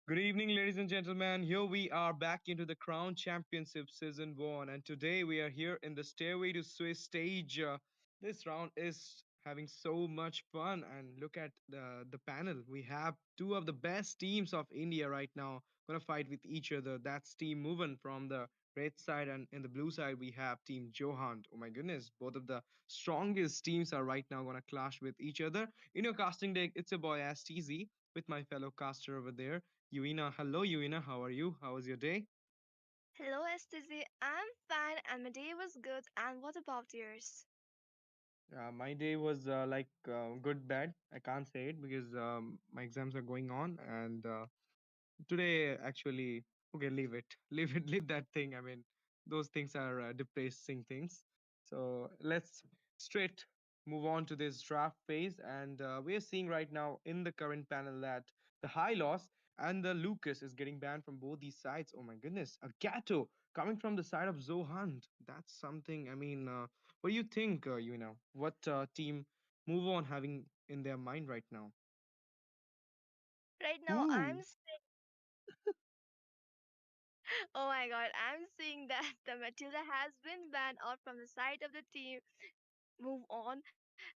Good evening, ladies and gentlemen. Here we are back into the Crown Championship Season 1, and today we are here in the Stairway to Swiss stage. This round is having so much fun, and look at the panel. We have two of the best teams of India right now gonna fight with each other. That's Team Moven from the red side, and in the blue side, we have Team Johand. Oh my goodness, both of the strongest teams are right now gonna clash with each other. In your casting deck, it's a boy STZ with my fellow caster over there. Yuina, hello Yuina, how are you? How was your day? Hello, STZ. I'm fine and my day was good. And what about yours? My day was good, bad. I can't say it because my exams are going on, and today actually, okay, leave it, leave that thing. I mean, those things are depressing things. So let's straight move on to this draft phase, and we are seeing right now in the current panel that the high loss and the Lucas is getting banned from both these sides. Oh my goodness, a Gato coming from the side of Zohand. That's something. I mean, what do you think? What team move on having in their mind right now? Right now, Ooh, oh my god, I'm seeing that the Matilda has been banned out from the side of the team. Move on.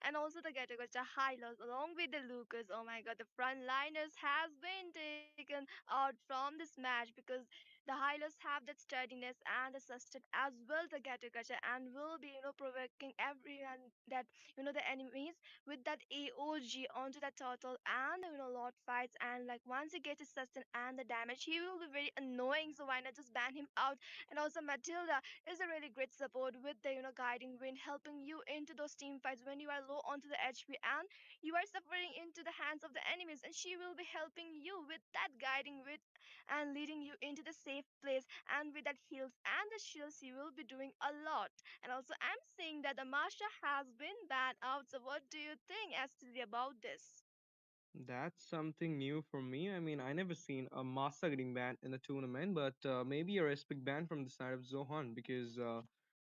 And also the Getagosta Highlos along with the Lucas. Oh my god, the frontliners has been taken out from this match because the Highlos have that sturdiness and the sustain as well the Getagosta and will be, provoking everyone that, the enemies with that AOG onto that turtle and the, lot fights and like once he gets his sustain and the damage, he will be very annoying. So why not just ban him out? And also Matilda is a really great support with the guiding wind helping you into those team fights when you are low onto the HP and you are suffering into the hands of the enemies, and she will be helping you with that guiding wind and leading you into the safe place, and with that heals and the shields you will be doing a lot. And also I'm seeing that the Masha has been banned out, so what do you think STD about this? that's something new for me. I mean, I never seen a Masa getting banned in a tournament, but maybe a respect ban from the side of Zohan because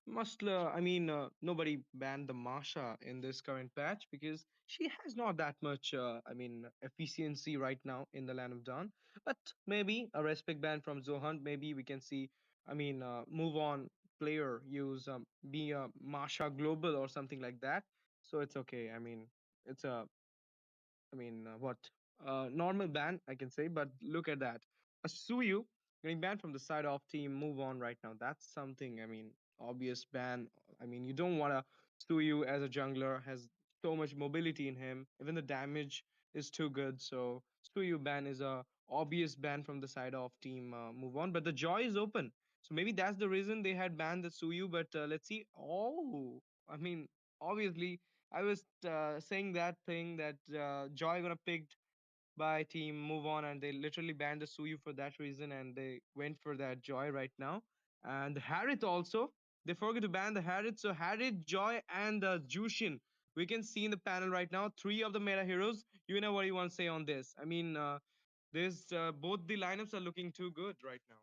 nobody banned the Masha in this current patch because she has not that much, efficiency right now in the Land of Dawn. But maybe a respect ban from Zohan. Maybe we can see, move on player use be a Masha global or something like that. So it's okay. It's a what? Normal ban, I can say, but look at that. A Suyu getting banned from the side of team move on right now. That's something, obvious ban. You don't want to Suyu as a jungler, has so much mobility in him. Even the damage is too good. So Suyu ban is a obvious ban from the side of team move on. But the joy is open. So maybe that's the reason they had banned the Suyu. But let's see. Oh, I mean, obviously I was saying that thing that Joy gonna picked by team move on, and they literally banned the Suyu for that reason, and they went for that Joy right now. And the Harith also, they forgot to ban the Harith. So Harith, Joy, and Jushin, we can see in the panel right now three of the meta heroes. You know what you want to say on this? This both the lineups are looking too good right now.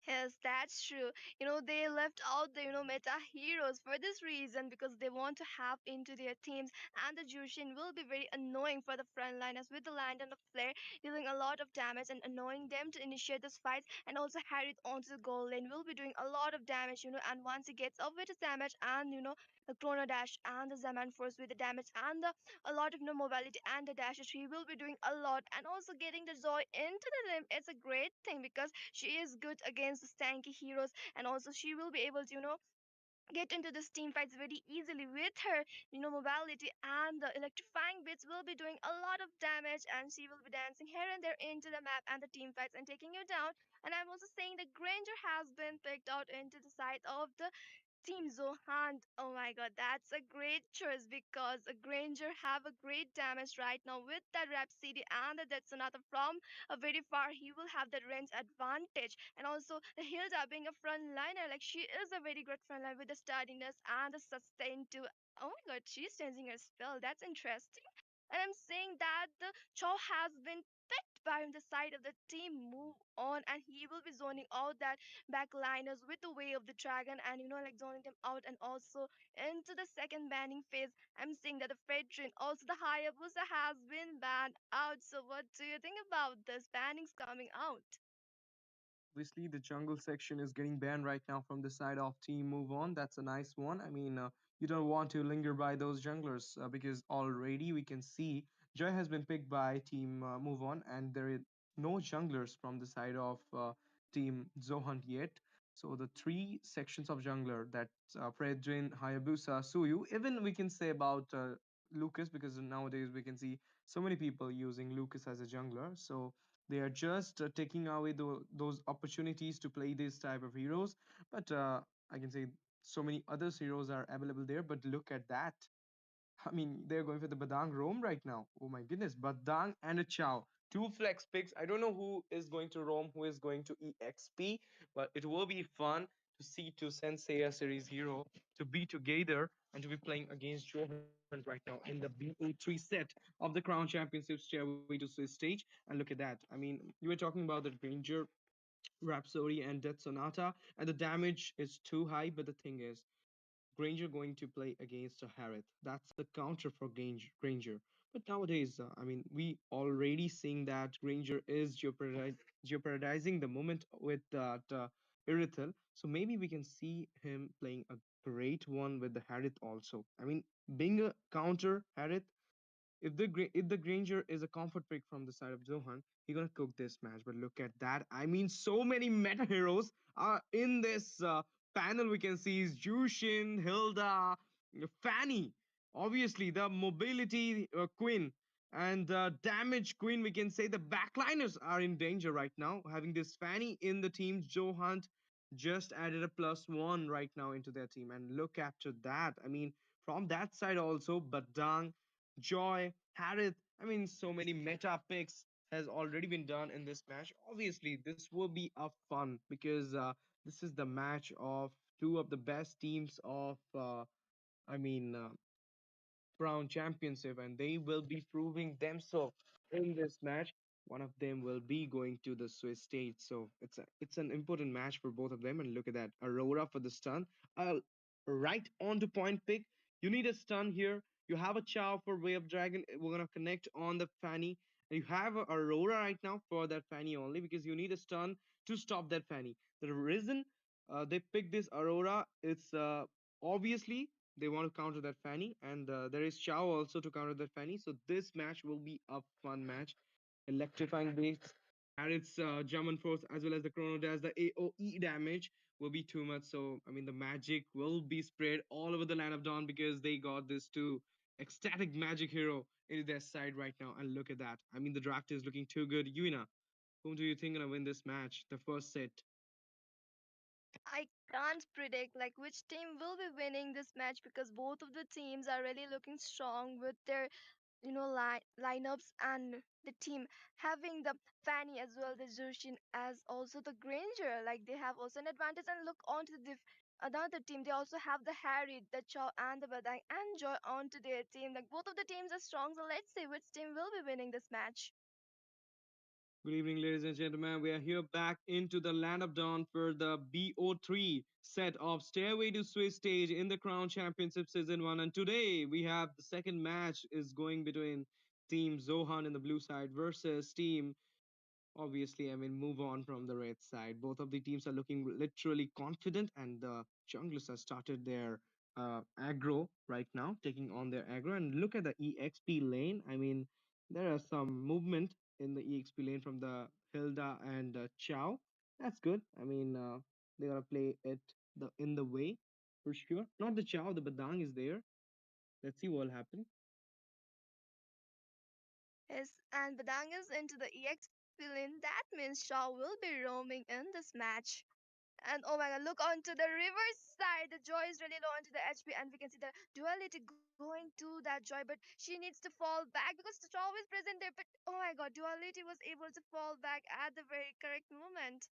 Yes, that's true. They left out the, meta heroes for this reason because they want to have into their teams, and the Jushin will be very annoying for the frontliners with the land and the flare, dealing a lot of damage and annoying them to initiate this fight. And also Harriet onto the goal lane will be doing a lot of damage, and once he gets up with his damage and, the Chrono Dash and the Zaman Force with the damage and the a lot of mobility and the dashes, he will be doing a lot. And also getting the Zoe into the limb, it's a great thing because she is good against the stanky heroes, and also she will be able to, get into this team fights very easily with her, mobility and the electrifying bits will be doing a lot of damage, and she will be dancing here and there into the map and the team fights and taking you down. And I'm also saying that Granger has been picked out into the side of the Team Zohan. Oh my god, that's a great choice because a Granger have a great damage right now with that Rhapsody and the Death Sonata from a very far. He will have that range advantage. And also the Hilda being a frontliner, like she is a very good frontline with the sturdiness and the sustain too. Oh my god, she's changing her spell. That's interesting. And I'm saying that the Chow has been picked by the side of the team move on, and he will be zoning out that backliners with the way of the dragon, and like zoning them out, and also into the second banning phase. I'm seeing that the Fedrin, also the Hayabusa, has been banned out. So what do you think about this bannings coming out? Obviously, the jungle section is getting banned right now from the side of Team Move On. That's a nice one. I mean, you don't want to linger by those junglers because already we can see Joy has been picked by Team Move On, and there is no junglers from the side of Team Zohunt yet. So the three sections of jungler, that Fredrin, Hayabusa, Suyu, even we can say about Lucas, because nowadays we can see so many people using Lucas as a jungler. So they are just taking away those opportunities to play this type of heroes. But I can say so many other heroes are available there. But look at that. I mean, they're going for the Badang roam right now. Oh my goodness, Badang and a Chow. Two flex picks. I don't know who is going to roam, who is going to EXP, but it will be fun to see two Senseiya series hero to be together and to be playing against Johan right now in the BO3 set of the Crown Championship Stairway to Swiss stage. And look at that. I mean, you were talking about the Ranger, Rhapsody, and Death Sonata, and the damage is too high, but the thing is, Granger going to play against a Harith. That's the counter for Granger. But nowadays, I mean, we already seeing that Granger is jeopardizing the moment with that Irithel. So maybe we can see him playing a great one with the Harith also. I mean, being a counter Harith, if the Granger is a comfort pick from the side of Zohan, he gonna cook this match. But look at that! I mean, so many meta heroes are in this panel. We can see is Jushin, Hilda, Fanny. Obviously, the mobility queen and the damage queen. We can say the backliners are in danger right now. Having this Fanny in the team, Joe Hunt just added a +1 right now into their team. And look after that. I mean, from that side also, Badang, Joy, Harith. I mean, so many meta picks has already been done in this match. Obviously, this will be a fun because this is the match of two of the best teams of, I mean, Crown Championship, and they will be proving themselves in this match. One of them will be going to the Swiss stage, so it's an important match for both of them. And look at that, Aurora for the stun, right on to point pick. You need a stun here. You have a Chow for Wave Dragon. We're gonna connect on the Fanny. And you have a Aurora right now for that Fanny only because you need a stun to stop that Fanny. The reason they picked this Aurora, it's obviously they want to counter that Fanny, and there is Chow also to counter that Fanny. So this match will be a fun match, electrifying beats. And its German force as well as the Chrono Dash, the AOE damage will be too much. So I mean, the magic will be spread all over the land of Dawn because they got this two ecstatic magic hero into their side right now. And look at that. I mean, the draft is looking too good. Yuina, whom do you think gonna win this match? The first set. I can't predict like which team will be winning this match because both of the teams are really looking strong with their lineups, and the team having the Fanny as well, the Zushin as also the Granger. Like they have also an advantage, and look onto the another team. They also have the Harry, the Chow, and the Badang and Joy onto their team. Like both of the teams are strong. So let's see which team will be winning this match. Good evening, ladies and gentlemen. We are here back into the Land of Dawn for the BO3 set of Stairway to Swiss stage in the Crown Championship Season 1. And today we have the second match is going between Team Zohan in the blue side versus Team, obviously, I mean, move on from the red side. Both of the teams are looking literally confident, and the junglers have started their aggro right now, taking on their aggro. And look at the EXP lane. I mean, there are some movement in the EXP lane from the Hilda and Chow. That's good. I mean, they're gonna play it the in the way for sure. Not the Chow, the Badang is there. Let's see what'll happen. Yes, and Badang is into the EXP lane. That means Shaw will be roaming in this match. And oh my god, look onto the reverse side. The Joy is really low onto the HP, and we can see the duality going to that Joy, but she needs to fall back because the Shaw is present there. But oh my god, duality was able to fall back at the very correct moment.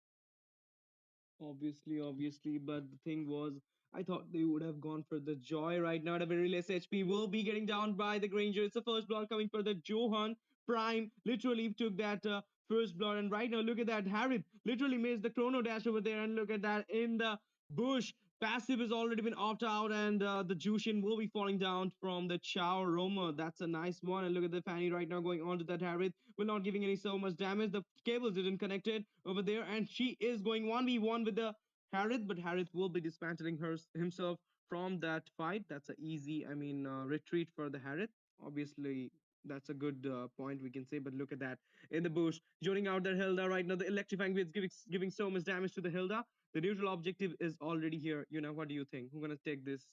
Obviously, but the thing was, I thought they would have gone for the Joy right now at a very less HP. Will be getting down by the Granger. It's the first block coming for the Johan. Prime literally took that first blood. And right now, look at that. Harith literally missed the chrono dash over there. And look at that in the bush. Passive has already been opted out, and the Jushin will be falling down from the Chow Roma. That's a nice one. And look at the Fanny right now going on to that Harith. We're not giving any so much damage. The cables didn't connect it over there, and she is going 1v1 with the Harith, but Harith will be dismantling himself from that fight. That's an easy, retreat for the Harith. Obviously, that's a good point we can say. But look at that in the bush, joining out their Hilda right now. The electrifying blades giving so much damage to the Hilda. The neutral objective is already here. What do you think? Who's gonna take this?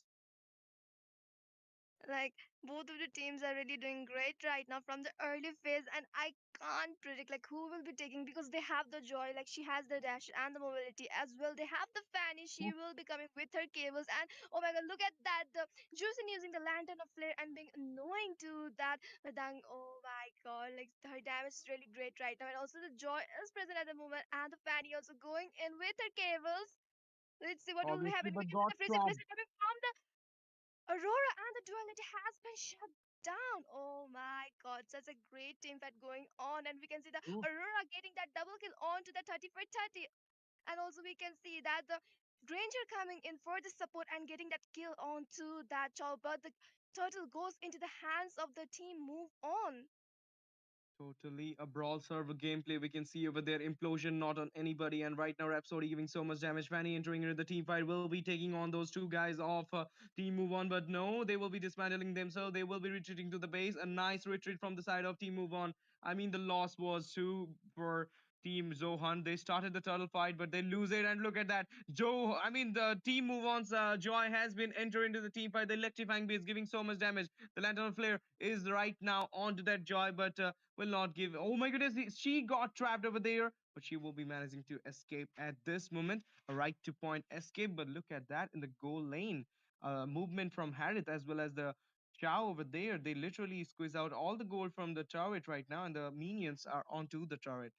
Like both of the teams are really doing great right now from the early phase, and I can't predict like who will be taking because they have the joy, like she has the dash and the mobility as well. They have the Fanny, she will be coming with her cables, and oh my god, look at that! The Juicing using the lantern of flare and being annoying to that Madang. Oh my god, like her damage is really great right now, and also the joy is present at the moment, and the Fanny also going in with her cables. Let's see what will be Obviously, happening. We but can see got the freezing trapped. pressure coming from the Aurora, and the duality has been shut down. Oh my god, such a great team fight going on. And we can see the Oof, Aurora getting that double kill on to the 30 for 30. And also we can see that the Granger coming in for the support and getting that kill on to that Chow. But the turtle goes into the hands of the team move on. totally a brawl server gameplay. We can see over there implosion not on anybody, and right now Rhapsody giving so much damage. Fanny entering into the team fight will be taking on those two guys off Team Move On, but no, they will be dismantling themselves. They will be retreating to the base. A nice retreat from the side of Team Move On. The loss was two for Team Zohan. They started the turtle fight, but they lose it. And look at that, the Team Move On's Joy has been entered into the team fight. The electrifying base giving so much damage. The Lantern of Flare is right now onto that Joy, but will not give. Oh my goodness, she got trapped over there, but she will be managing to escape at this moment. A right to point escape, but look at that in the goal lane. Movement from Harith as well as the Chow over there. They literally squeeze out all the gold from the turret right now, and the minions are onto the turret.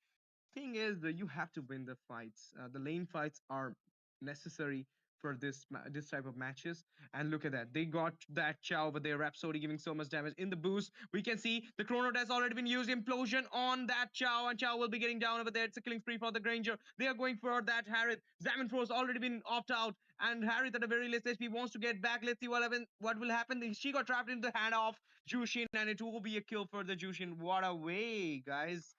Thing is that you have to win the fights. The lane fights are necessary for this type of matches. And look at that, they got that Chow over there. Rhapsody giving so much damage in the boost. We can see the chrono has already been used. Implosion on that Chow, and Chow will be getting down over there. It's a killing spree for the Granger. They are going for that Harith. Zaman Fro's already been opt out, and Harith at a very less HP wants to get back. Let's see what will happen. She got trapped in the hand of Jushin, and it will be a kill for the Jushin. What a way, guys.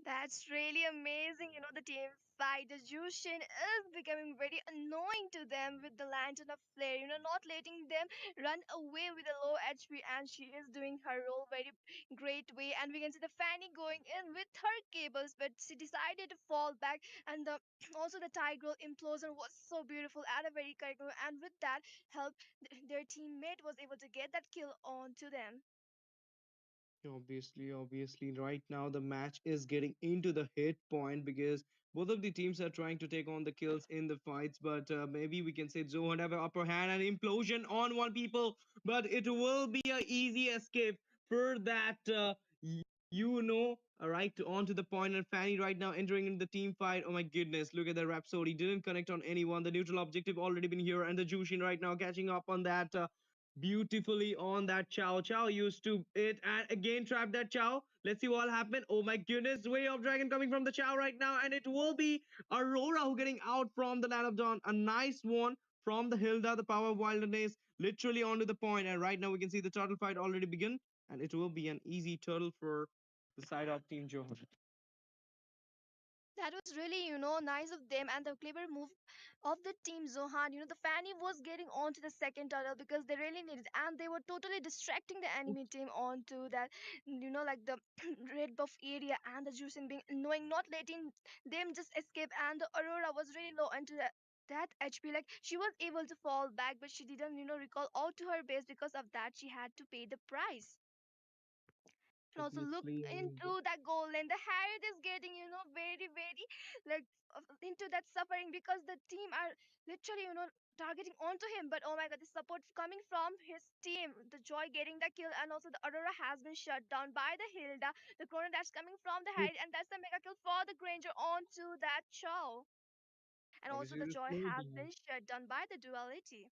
That's really amazing. The team fight. The Jushin is becoming very annoying to them with the Lantern of Flare, not letting them run away with a low HP, and she is doing her role very great way. And we can see the Fanny going in with her cables, but she decided to fall back. And the also the Tigrel implosion was so beautiful at a very correct moment. And with that help, their teammate was able to get that kill on to them. Obviously, right now the match is getting into the hit point because both of the teams are trying to take on the kills in the fights. But maybe we can say Zohan have an upper hand and implosion on one people, but it will be a easy escape for that. Right on to the point. And Fanny right now entering into the team fight. Oh my goodness, look at the Rhapsody didn't connect on anyone. The neutral objective already been here, and the Jushin right now catching up on that. Beautifully on that Chow. Chow used to it and again trap that Chow. Let's see what happened. Oh my goodness, way of dragon coming from the Chow right now, and it will be Aurora who getting out from the Land of Dawn. A nice one from the Hilda, the power of wilderness, literally onto the point. And right now we can see the turtle fight already begin, and it will be an easy turtle for the side of Team Johan. That was really, nice of them and the clever move of the team Zohan. The Fanny was getting onto the second tunnel because they really needed it, and they were totally distracting the enemy team onto that, like the red buff area and the juicing being annoying, not letting them just escape. And the Aurora was really low into that HP. Like she was able to fall back, but she didn't, recall out to her base. Because of that, she had to pay the price. And also look Obviously, into that goal and the Harriet is getting very very like into that suffering because the team are literally targeting onto him. But oh my god, the support coming from his team, the Joy getting the kill, and also the Aurora has been shut down by the Hilda. The Chrono Dash coming from the Harriet, and that's the mega kill for the Granger onto that Chow. And also obviously the the Joy slow has down. been shut down by the Duality.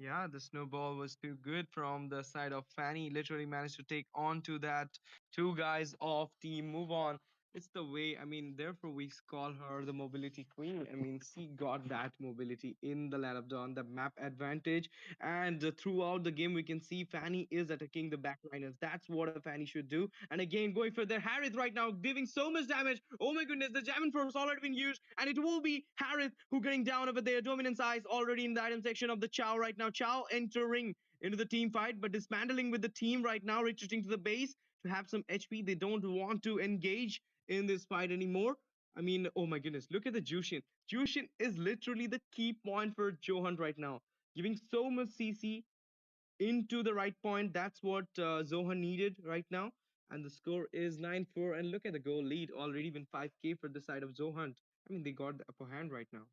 Yeah, the snowball was too good from the side of Fanny. Literally managed to take on to that two guys of team. Move on. It's the way, I mean, therefore we call her the mobility queen. I mean, she got that mobility in the Land of Dawn, the map advantage. And throughout the game, we can see Fanny is attacking the backliners. That's what a Fanny should do. And again, going for the Harith right now, giving so much damage. Oh my goodness, the Jamming Force already been used. And it will be Harith who getting down over there. Dominance Eyes already in the item section of the Chow right now. Chow entering into the team fight, but dismantling with the team right now, retreating to the base to have some HP. They don't want to engage in this fight anymore. I mean, oh my goodness, look at the Jushin. Jushin is literally the key point for Johan right now, giving so much CC into the right point. That's what Zohan needed right now. And the score is 9-4. And look at the goal lead, already been 5K for the side of Zohan. I mean, they got the upper hand right now.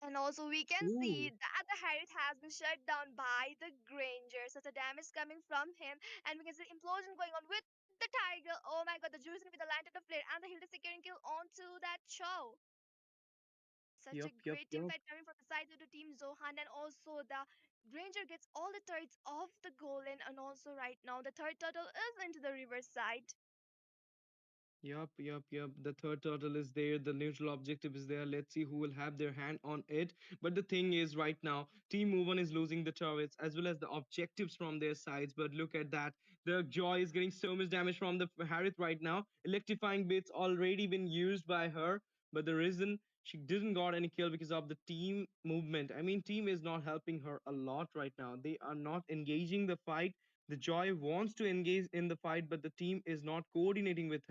And also we can see Ooh. that the Harriet has been shut down by the Granger. Such a damage coming from him. And we can see implosion going on with the Tiger. Oh my god, the Juicing with the Lantern of Flare and the Hilda securing kill onto that Chow. Such a Yup, yup, great team yup. fight coming from the side of the team Zohan, and also the Granger gets all the turrets off the goal lane, and also right now the third turtle is into the river side. Yup, yup, yup. The third turtle is there. The neutral objective is there. Let's see who will have their hand on it. But the thing is, right now, Team Move is losing the turrets as well as the objectives from their sides. But look at that. The Joy is getting so much damage from the Harith right now. Electrifying bits already been used by her. But the reason she didn't got any kill because of the team movement. I mean, team is not helping her a lot right now. They are not engaging the fight. The Joy wants to engage in the fight, but the team is not coordinating with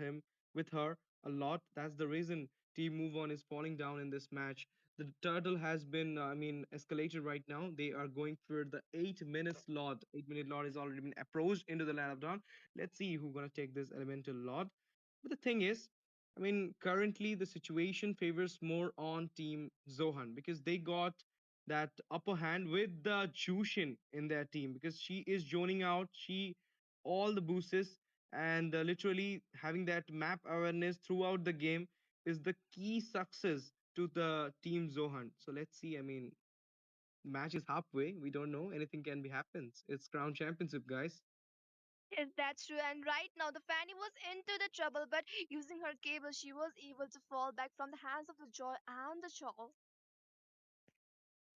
her a lot. That's the reason Team Move On is falling down in this match. The turtle has been, I mean, escalated right now. They are going for the 8 minute slot. 8 minute lot has already been approached into the land of dawn. Let's see who's gonna take this elemental lot. But the thing is, I mean, currently the situation favors more on Team Zohan because they got that upper hand with the Jushin in their team because she is zoning out. She all the boosts and literally having that map awareness throughout the game is the key success to the team Zohan. So let's see. I mean, match is halfway. We don't know. Anything can be happens. It's crown championship, guys. Yes, that's true. And right now, the Fanny was into the trouble, but using her cable, she was able to fall back from the hands of the Joy and the Chow.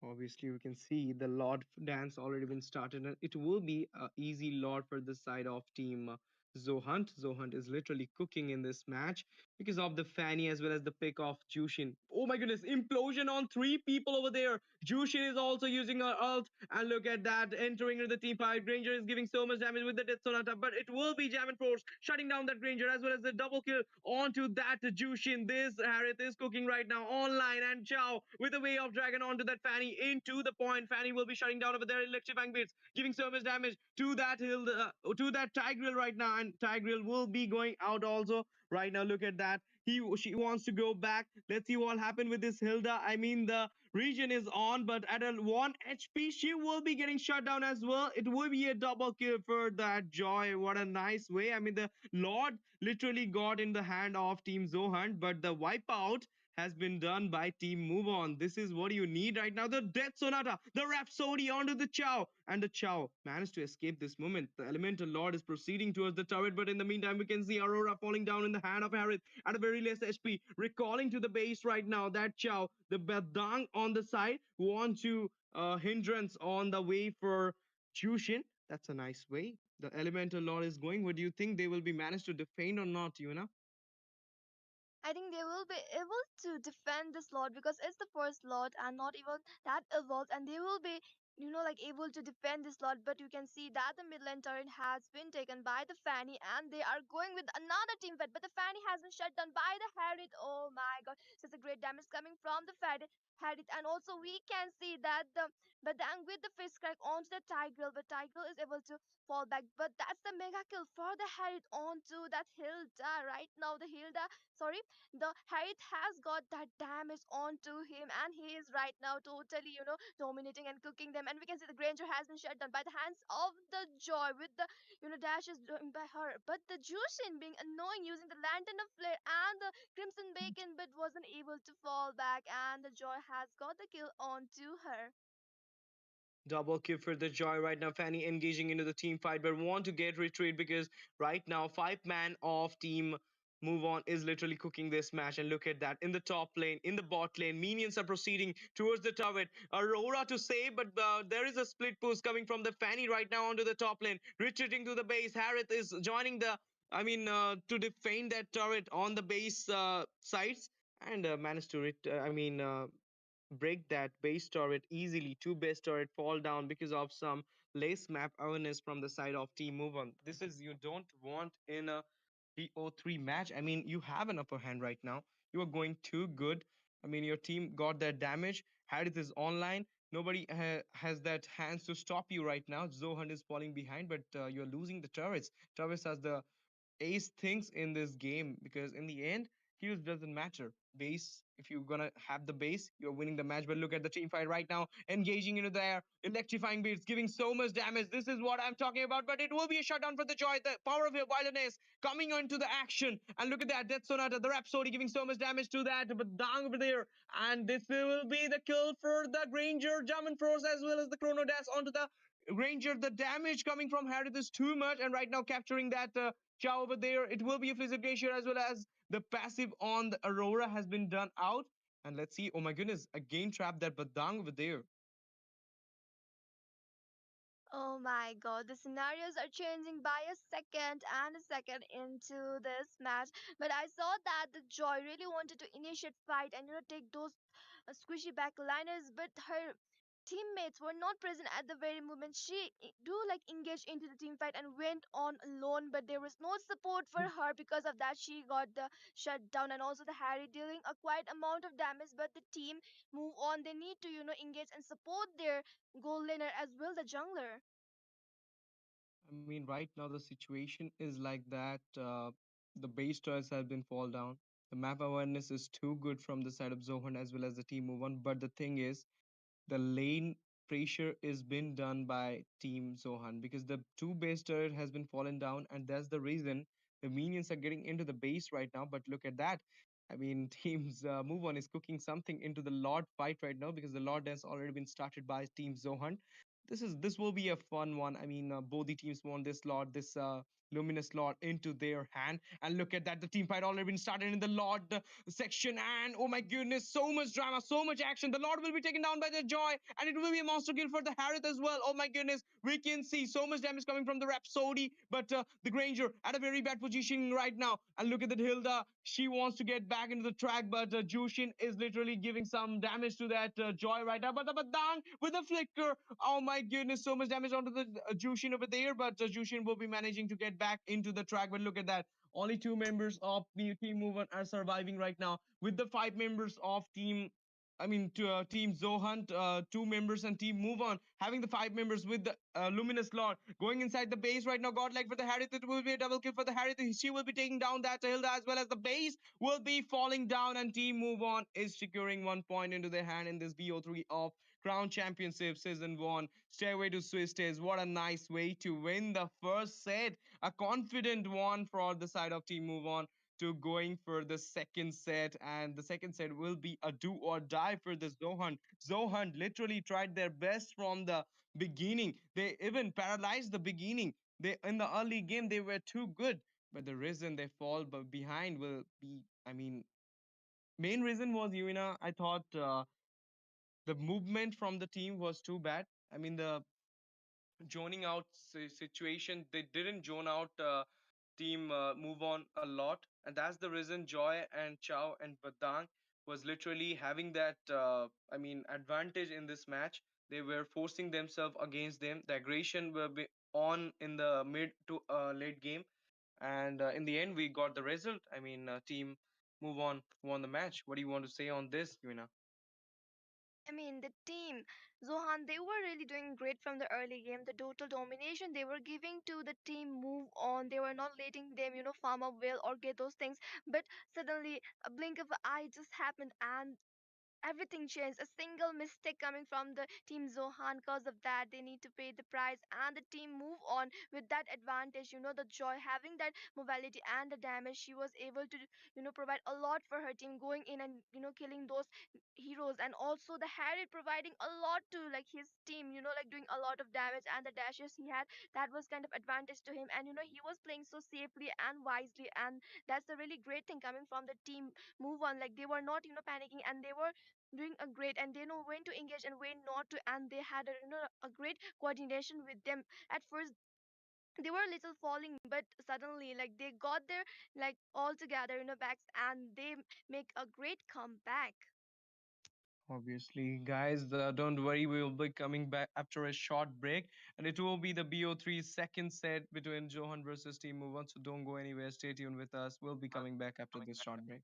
Obviously, we can see the Lord dance already been started, and it will be a easy Lord for the side of team Zohunt. Zohunt is literally cooking in this match because of the Fanny as well as the pick of Jushin. Oh my goodness, implosion on three people over there. Jushin is also using her ult, and look at that, entering into the team fight. Granger is giving so much damage with the Death Sonata, but it will be Jam and Force shutting down that Granger as well as the double kill onto that Jushin. This Harith is cooking right now online, and Chow with a way of dragon onto that Fanny into the point. Fanny will be shutting down over there, electrifying bits, giving so much damage to that hill, to that Tigreal right now, and Tigreal will be going out also right now. Look at that. She wants to go back. Let's see what happened with this Hilda. I mean, the region is on, but at a 1 HP, she will be getting shut down as well. It will be a double kill for that Joy. What a nice way. I mean, the Lord literally got in the hand of Team Zohan, but the wipeout has been done by Team Move On. This is what you need right now. The Death Sonata, the Rhapsody onto the Chow, and the Chow managed to escape this moment. The Elemental Lord is proceeding towards the turret, but in the meantime, we can see Aurora falling down in the hand of Harith at a very less HP, recalling to the base right now. That Chow, the Badang on the side, want to hindrance on the way for Jushin. That's a nice way. The Elemental Lord is going. What do you think they will be managed to defend or not, Yuna? I think they will be able to defend this lot because it's the first lot and not even that evolved, and they will be, like able to defend this lot. But you can see that the midland turret has been taken by the Fanny, and they are going with another team fight. But the Fanny has been shut down by the Harriet. Oh my god, such a great damage coming from the Harriet, and also we can see that the but then with the fist crack onto the Tigreal, but Tigreal is able to fall back. But that's the mega kill for the Harriet onto that Hilda. Right now, the Hilda, sorry, the Harith has got that damage onto him, and he is right now totally, dominating and cooking them. And we can see the Granger has been shut down by the hands of the Joy with the, dashes doing by her. But the Jushin being annoying using the Lantern of Flare and the Crimson Bacon, but wasn't able to fall back, and the Joy has got the kill onto her. Double kill for the Joy right now. Fanny engaging into the team fight, but want to get retreat because right now, five man of team Move On is literally cooking this match. And look at that. In the top lane, in the bot lane, minions are proceeding towards the turret. Aurora to save, but there is a split push coming from the Fanny right now onto the top lane. Retreating to the base. Harith is joining the, to defend that turret on the base sides and managed to, break that base turret easily. Two base turret fall down because of some lace map awareness from the side of Team Move On. This is you don't want in a BO3 match. I mean, you have an upper hand right now. You are going too good. I mean, your team got that damage. Harith is online. Nobody has that hands to stop you right now. Zohan is falling behind, but you're losing the turrets. Turrets has the ace things in this game because in the end, heals doesn't matter. Base, if you're gonna have the base, you're winning the match. But look at the team fight right now, engaging into there, electrifying beats, giving so much damage. This is what I'm talking about. But it will be a shutdown for the Joy. The power of your wilderness coming into the action. And look at that, Death Sonata, the Rhapsody giving so much damage to that. But down over there, and this will be the kill for the Granger, German Force, as well as the Chrono Dash onto the Ranger. The damage coming from Harith is too much, and right now capturing that Chow over there. It will be a Blizzard Glacier as well as the passive on the Aurora has been done out. And let's see. Oh my goodness, again trap that Badang over there. Oh my god, the scenarios are changing by a second and a second into this match. But I saw that the Joy really wanted to initiate fight and take those squishy backliners, but her teammates were not present at the very moment she do like engage into the team fight and went on alone, but there was no support for her. Because of that, she got the shutdown, and also the Harry dealing a quite amount of damage. But the team move on, they need to engage and support their goal laner as well, the jungler. I mean, right now the situation is like that. The base stars have been fall down. The map awareness is too good from the side of Zohan as well as the team move on. But the thing is, the lane pressure is been done by Team Zohan because the two base turret has been fallen down, and that's the reason the minions are getting into the base right now. But look at that. I mean, Team's Move On is cooking something into the Lord fight right now because the Lord has already been started by Team Zohan. This will be a fun one. I mean, both the teams want this Lord, this luminous Lord into their hand, and look at that. The team fight already been started in the Lord section, and oh my goodness, so much drama, so much action. The Lord will be taken down by the Joy, and it will be a monster kill for the Harith as well. Oh my goodness, we can see so much damage coming from the Rhapsody, but the Granger at a very bad position right now. And look at that Hilda, she wants to get back into the track, but Jushin is literally giving some damage to that Joy right now. But the Badang with a flicker, oh my goodness, so much damage onto the Jushin over there, but Jushin will be managing to get back into the track. But look at that, only two members of Team Movement are surviving right now, with the five members of Team Zohunt, two members, and Team Move On having the five members with the Luminous Lord going inside the base right now. Godlike for the Harith, it will be a double kill for the Harith. She will be taking down that Hilda as well as the base will be falling down, and Team Move On is securing 1 point into their hand in this BO3 of Crown Championship Season 1. Stairway to Swiss Days. What a nice way to win the first set. A confident one for the side of Team Move On to going for the second set, and the second set will be a do or die for the Zohan. Zohan literally tried their best from the beginning. They even paralyzed the beginning. They in the early game they were too good, but the reason they fall behind will be, main reason was Yuina. I thought the movement from the team was too bad. I mean, the zoning out situation, they didn't zone out team Move On a lot, and that's the reason Joy and Chow and Badang was literally having that advantage in this match. They were forcing themselves against them. The aggression will be on in the mid to late game, and in the end we got the result. Team Move On won the match. What do you want to say on this, Yuna? I mean, the team, Zohan, they were really doing great from the early game. The total domination they were giving to the team move on. They were not letting them, farm up well or get those things. But suddenly, a blink of an eye just happened, and everything changed. A single mistake coming from the team Zohan, because of that they need to pay the price, and the team move on with that advantage. The joy having that mobility and the damage, she was able to provide a lot for her team, going in and killing those heroes, and also the Harry providing a lot to like his team, like doing a lot of damage, and the dashes he had, that was kind of advantage to him. And he was playing so safely and wisely, and that's the really great thing coming from the team move on. Like they were not panicking, and they were doing a great, and they know when to engage and when not to, and they had a great coordination with them. At first they were a little falling, but suddenly like they got their like all together backs, and they make a great comeback. Obviously, guys, don't worry. We will be coming back after a short break, and it will be the BO3 second set between Johan versus Team Move On. So don't go anywhere. Stay tuned with us. We'll be coming back after this short break.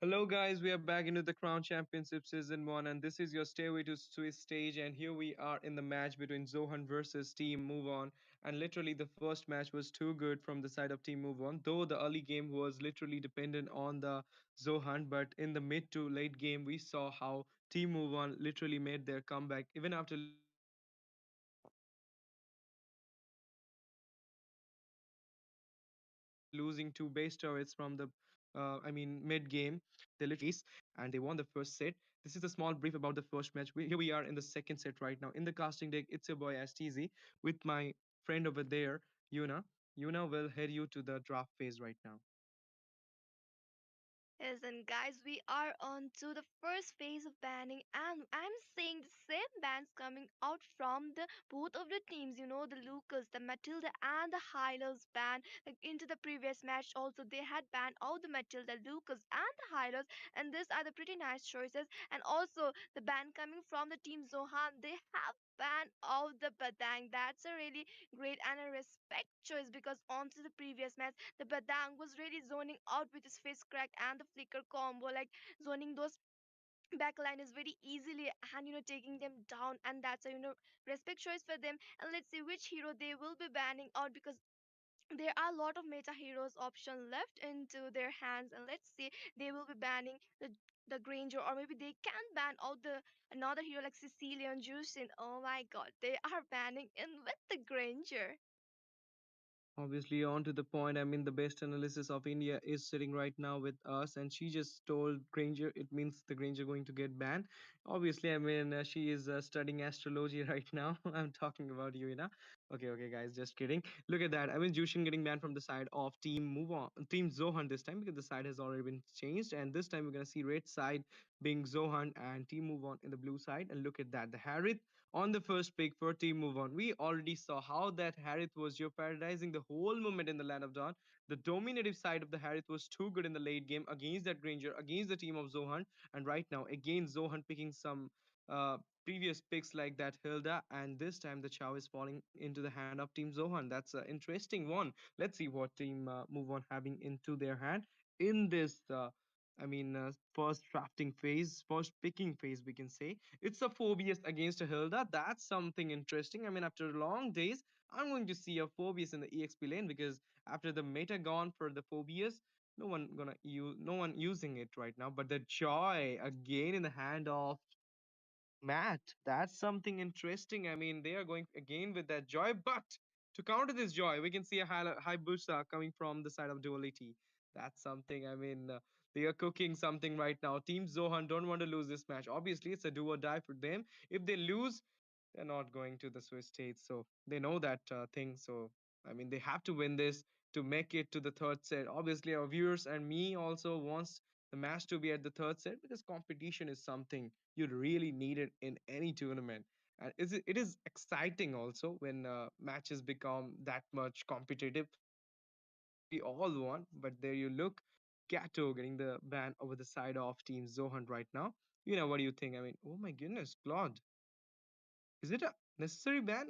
Hello, guys. We are back into the Crown Championship Season 1, and this is your Stairway to Swiss stage. And here we are in the match between Zohan versus Team Move On. And literally, the first match was too good from the side of Team Move On, though the early game was literally dependent on the Zohan. But in the mid to late game, we saw how Team Move On literally made their comeback. Even after losing two base turrets from the mid game, they literally came back base and they won the first set. This is a small brief about the first match. Here we are in the second set right now. In the casting deck, it's your boy STZ with my friend over there, Yuna. Yuna will head you to the draft phase right now. Yes, and guys, we are on to the first phase of banning, and I'm seeing the same bans coming out from the both of the teams. The Lucas, the Matilda, and the Hylos ban. Like into the previous match, also they had banned out the Matilda, Lucas, and the Hylos, and these are the pretty nice choices. And also the ban coming from the team Zohan, they have banned out the Badang. That's a really great and a respect choice, because on to the previous match the Badang was really zoning out with his face crack and the flicker combo, like zoning those backline is very easily, and taking them down, and that's a respect choice for them. And let's see which hero they will be banning out, because there are a lot of meta heroes option left into their hands. And let's see, they will be banning the Granger, or maybe they can ban out the another hero like Cecilia and Juicin. Oh my god, they are banning in with the Granger. Obviously, on to the point. I mean, the best analysis of India is sitting right now with us, and she just told Granger it means the Granger going to get banned. Obviously, I mean, she is studying astrology right now. I'm talking about you, Ina. Okay, okay, guys, just kidding. Look at that. I mean, Jushin getting banned from the side of Team Move On, Team Zohan this time because the side has already been changed, and this time we're gonna see red side being Zohan and Team Move On in the blue side. And look at that, the Harith on the first pick for Team Move On. We already saw how that Harith was jeopardizing the whole moment in the Land of Dawn. The dominative side of the Harith was too good in the late game against that Granger, against the team of Zohan. And right now, again, Zohan picking some. uh, previous picks like that Hilda, and this time the Chow is falling into the hand of Team Zohan. That's an interesting one. Let's see what Team Move On having into their hand in this. First drafting phase, first picking phase, we can say. It's a Phobius against a Hilda. That's something interesting. I mean, after long days, I'm going to see a Phobius in the EXP lane because after the meta gone for the Phobius, no one using it right now. But the Joy again in the hand of Matt, that's something interesting. I mean, they are going again with that Joy, but to counter this Joy, we can see a high Bursa coming from the side of Duality. That's something. They are cooking something right now. Team Zohan don't want to lose this match. Obviously, it's a do or die for them. If they lose, they're not going to the Swiss states, so they know that thing. So they have to win this to make it to the third set. Obviously, our viewers and me also wants the match to be at the third set because competition is something you really need it in any tournament. And it is exciting also when matches become that much competitive. That's what we all want. But there you look, Gato getting the ban over the side of Team Zohan right now. What do you think? Oh my goodness, Claude, is it a necessary ban?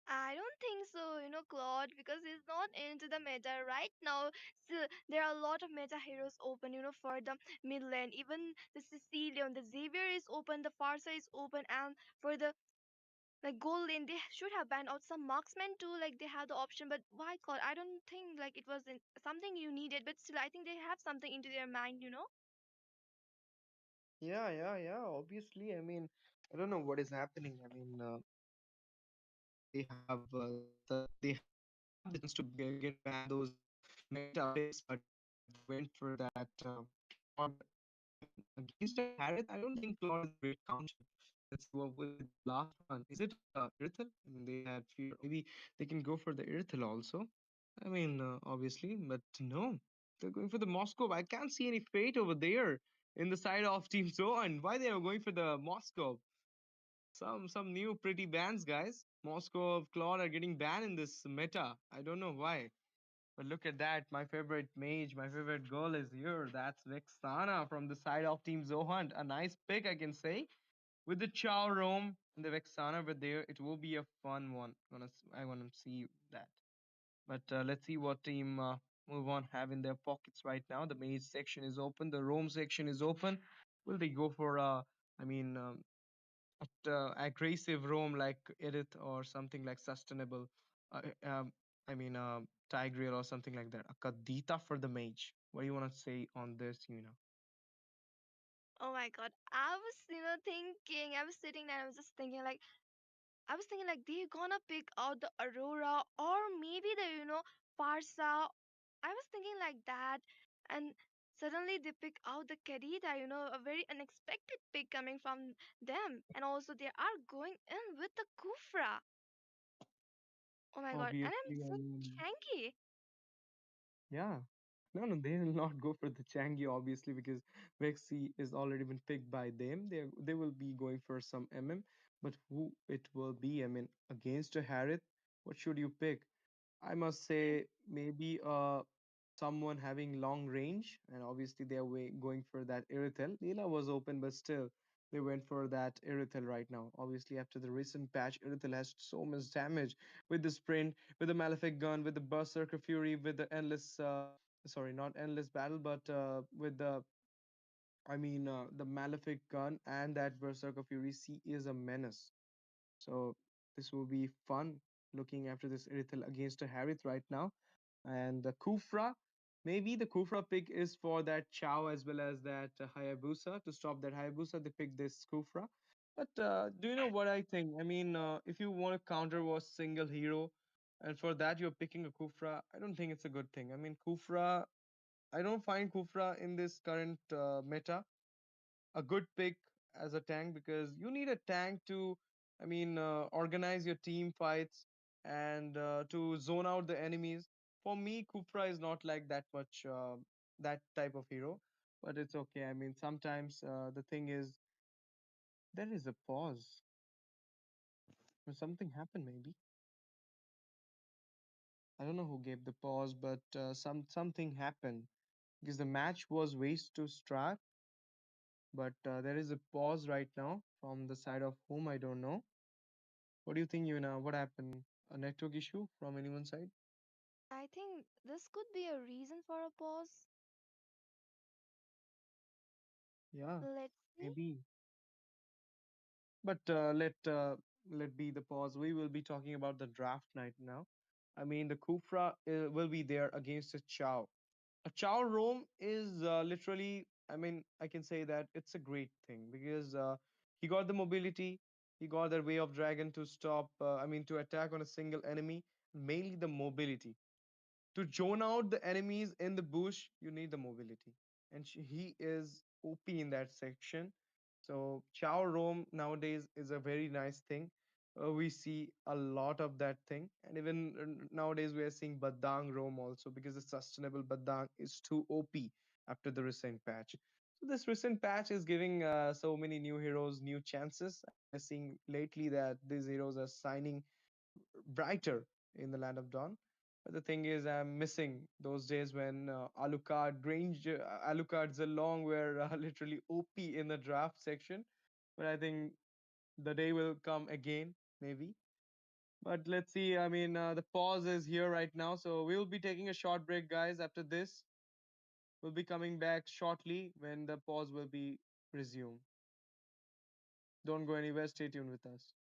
I don't think so, Claude, because he's not into the meta right now. So there are a lot of meta heroes open, for the mid lane. Even the Sicilian, the Xavier is open, the Farsa is open, and for the like gold lane, they should have banned out some marksmen too. Like they have the option, but why Claude? I don't think like it was something you needed, but still, I think they have something into their mind. Yeah, yeah, yeah. Obviously, I don't know what is happening. They have the chance to get ban those meta picks, but they went for that Claude. Against a Harith, I don't think Claude is a great counter. Let's see what will be the last one. Is it Irithel? They had fear. Maybe they can go for the Irithel also. Obviously, but no, they're going for the Moscow. I can't see any fate over there in the side of Team Zohan. Why they are going for the Moscow? Some new pretty bans, guys. Moscow of Claude are getting banned in this meta. I don't know why. But look at that. My favorite mage, my favorite girl is here. That's Vexana from the side of Team Zohunt. A nice pick, I can say. With the Chow Rome and the Vexana over there, it will be a fun one. I want to see that. But let's see what Team Move On have in their pockets right now. The mage section is open. The Rome section is open. Will they go for I mean, aggressive roam like Edith or something like sustainable? Uh, uh, um, Tigreal or something like that. A Kadita for the mage. What do you want to say on this? Oh my God, I was thinking. I was sitting there. I was just thinking like. I was thinking like they're gonna pick out the Aurora or maybe the Farsa. I was thinking like that, and suddenly they pick out the Kedita. A very unexpected pick coming from them, and also they are going in with the Kufra. Oh my god! And I'm Obviously, so chanky. yeah. No, no, they will not go for the Changi, obviously, because Vexi is already been picked by them. They will be going for some but who it will be? Against a Harith, what should you pick? I must say maybe someone having long range, and obviously they are going for that Irithel. Leela was open, but still they went for that Irithel right now. Obviously, after the recent patch, Irithel has so much damage with the sprint, with the Malefic gun, with the Berserker Fury, with the endless, sorry, not endless battle, but with the Malefic gun and that Berserker Fury. She is a menace. So this will be fun looking after this Irithel against a Harith right now. And the Kufra, maybe the Kufra pick is for that Chow as well as that Hayabusa. To stop that Hayabusa, they pick this Kufra. But do you know what I think? If you want to counter was single hero, and for that you're picking a Kufra, I don't think it's a good thing. Kufra, I don't find Kufra in this current meta a good pick as a tank because you need a tank to, organize your team fights and to zone out the enemies. For me, Kupra is not like that much that type of hero, but it's okay. Sometimes the thing is there is a pause. Something happened maybe. I don't know who gave the pause, but something happened because the match was waste to start. But there is a pause right now from the side of whom I don't know. What do you think, Yuna? What happened? A network issue from anyone's side? I think this could be a reason for a pause. Yeah, Let's see. maybe. But let be the pause. We will be talking about the draft night now. I mean, the Kufra will be there against a Chow. A Chow roam is literally, I mean, I can say that it's a great thing because he got the mobility, he got the way of dragon to stop, I mean, to attack on a single enemy, mainly the mobility. To zone out the enemies in the bush, you need the mobility. And he is OP in that section. So Chow Roam nowadays is a very nice thing. We see a lot of that thing. And even nowadays we are seeing Badang Roam also because the sustainable Badang is too OP after the recent patch. So this recent patch is giving so many new heroes new chances. And we are seeing lately that these heroes are signing brighter in the land of dawn. But the thing is, I'm missing those days when Alucard, Grange, Alucard Zilong were literally OP in the draft section. But I think the day will come again, maybe. But let's see. I mean, the pause is here right now. So we'll be taking a short break, guys. After this, we'll be coming back shortly when the pause will be resumed. Don't go anywhere. Stay tuned with us.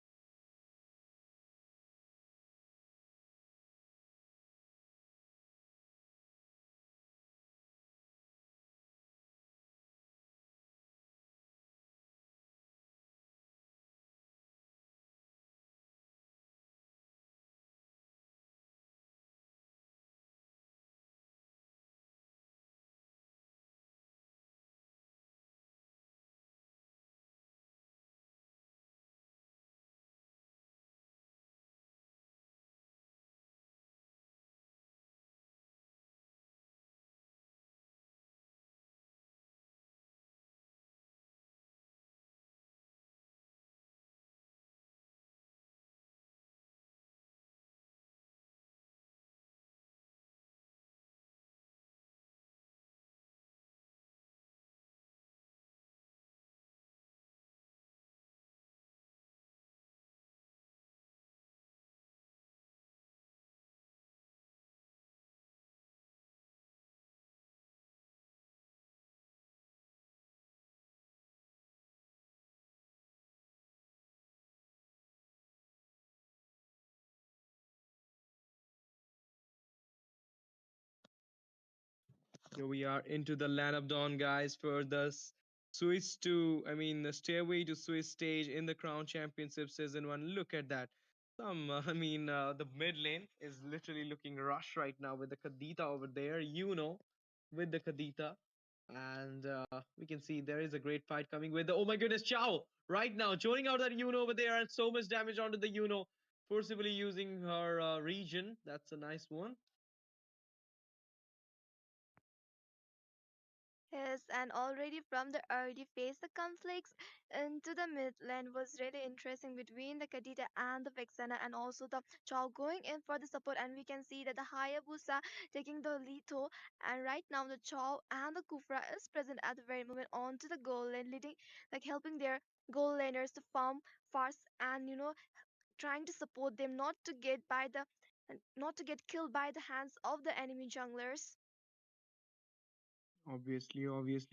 Here we are into the land of dawn, guys, for the Swiss to, I mean, the Stairway to Swiss stage in the Crown Championship Season 1. Look at that. I mean, the mid lane is literally looking rush right now with the Kadita over there, with the Kadita. And we can see there is a great fight coming with the, oh my goodness, Chow right now, joining out that over there, and so much damage onto the forcibly using her region. That's a nice one. Yes, and already from the early phase, the conflicts into the midland was really interesting between the Kadita and the Vexana, and also the Chow going in for the support. And we can see that the Hayabusa taking the Lito, and right now the Chow and the Kufra is present at the very moment onto the goal lane, leading, like helping their goal laners to farm fast and trying to support them not to get killed by the hands of the enemy junglers. Obviously.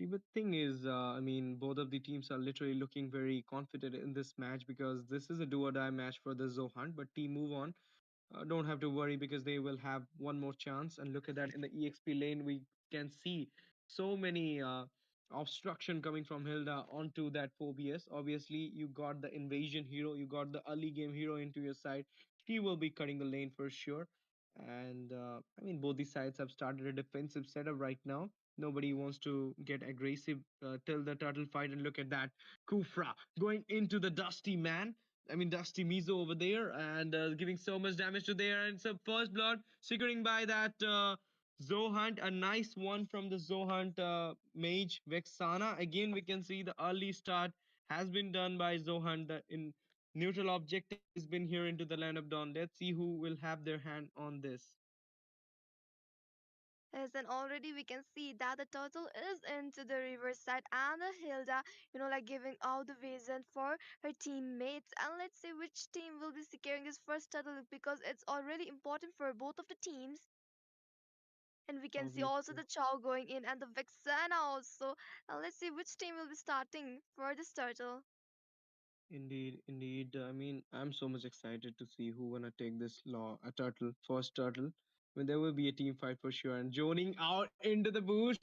But thing is, I mean, both of the teams are literally looking very confident in this match because this is a do or die match for the Zohan. But team move on. Don't have to worry because they will have one more chance. And look at that in the EXP lane, we can see so many obstruction coming from Hilda onto that Phobius. Obviously, you got the invasion hero, you got the early game hero into your side. She will be cutting the lane for sure. And I mean, both these sides have started a defensive setup right now. Nobody wants to get aggressive till the turtle fight. And look at that, Kufra going into the Dusty man. I mean, Dusty Mizo over there and giving so much damage to there. And some first blood securing by that Zohunt. A nice one from the Zohunt mage Vexana. Again, we can see the early start has been done by Zohunt. The in neutral objective has been here into the land of dawn. Let's see who will have their hand on this. Yes, and already we can see that the turtle is into the riverside and the Hilda, like giving out the vision for her teammates. And let's see which team will be securing this first turtle because it's already important for both of the teams. And we can see also Obviously. the Chow going in and the Vexana also. And let's see which team will be starting for this turtle. Indeed, indeed. I mean, I'm so much excited to see who gonna take this law, a turtle, first turtle. I mean, there will be a team fight for sure. And joining out into the bush.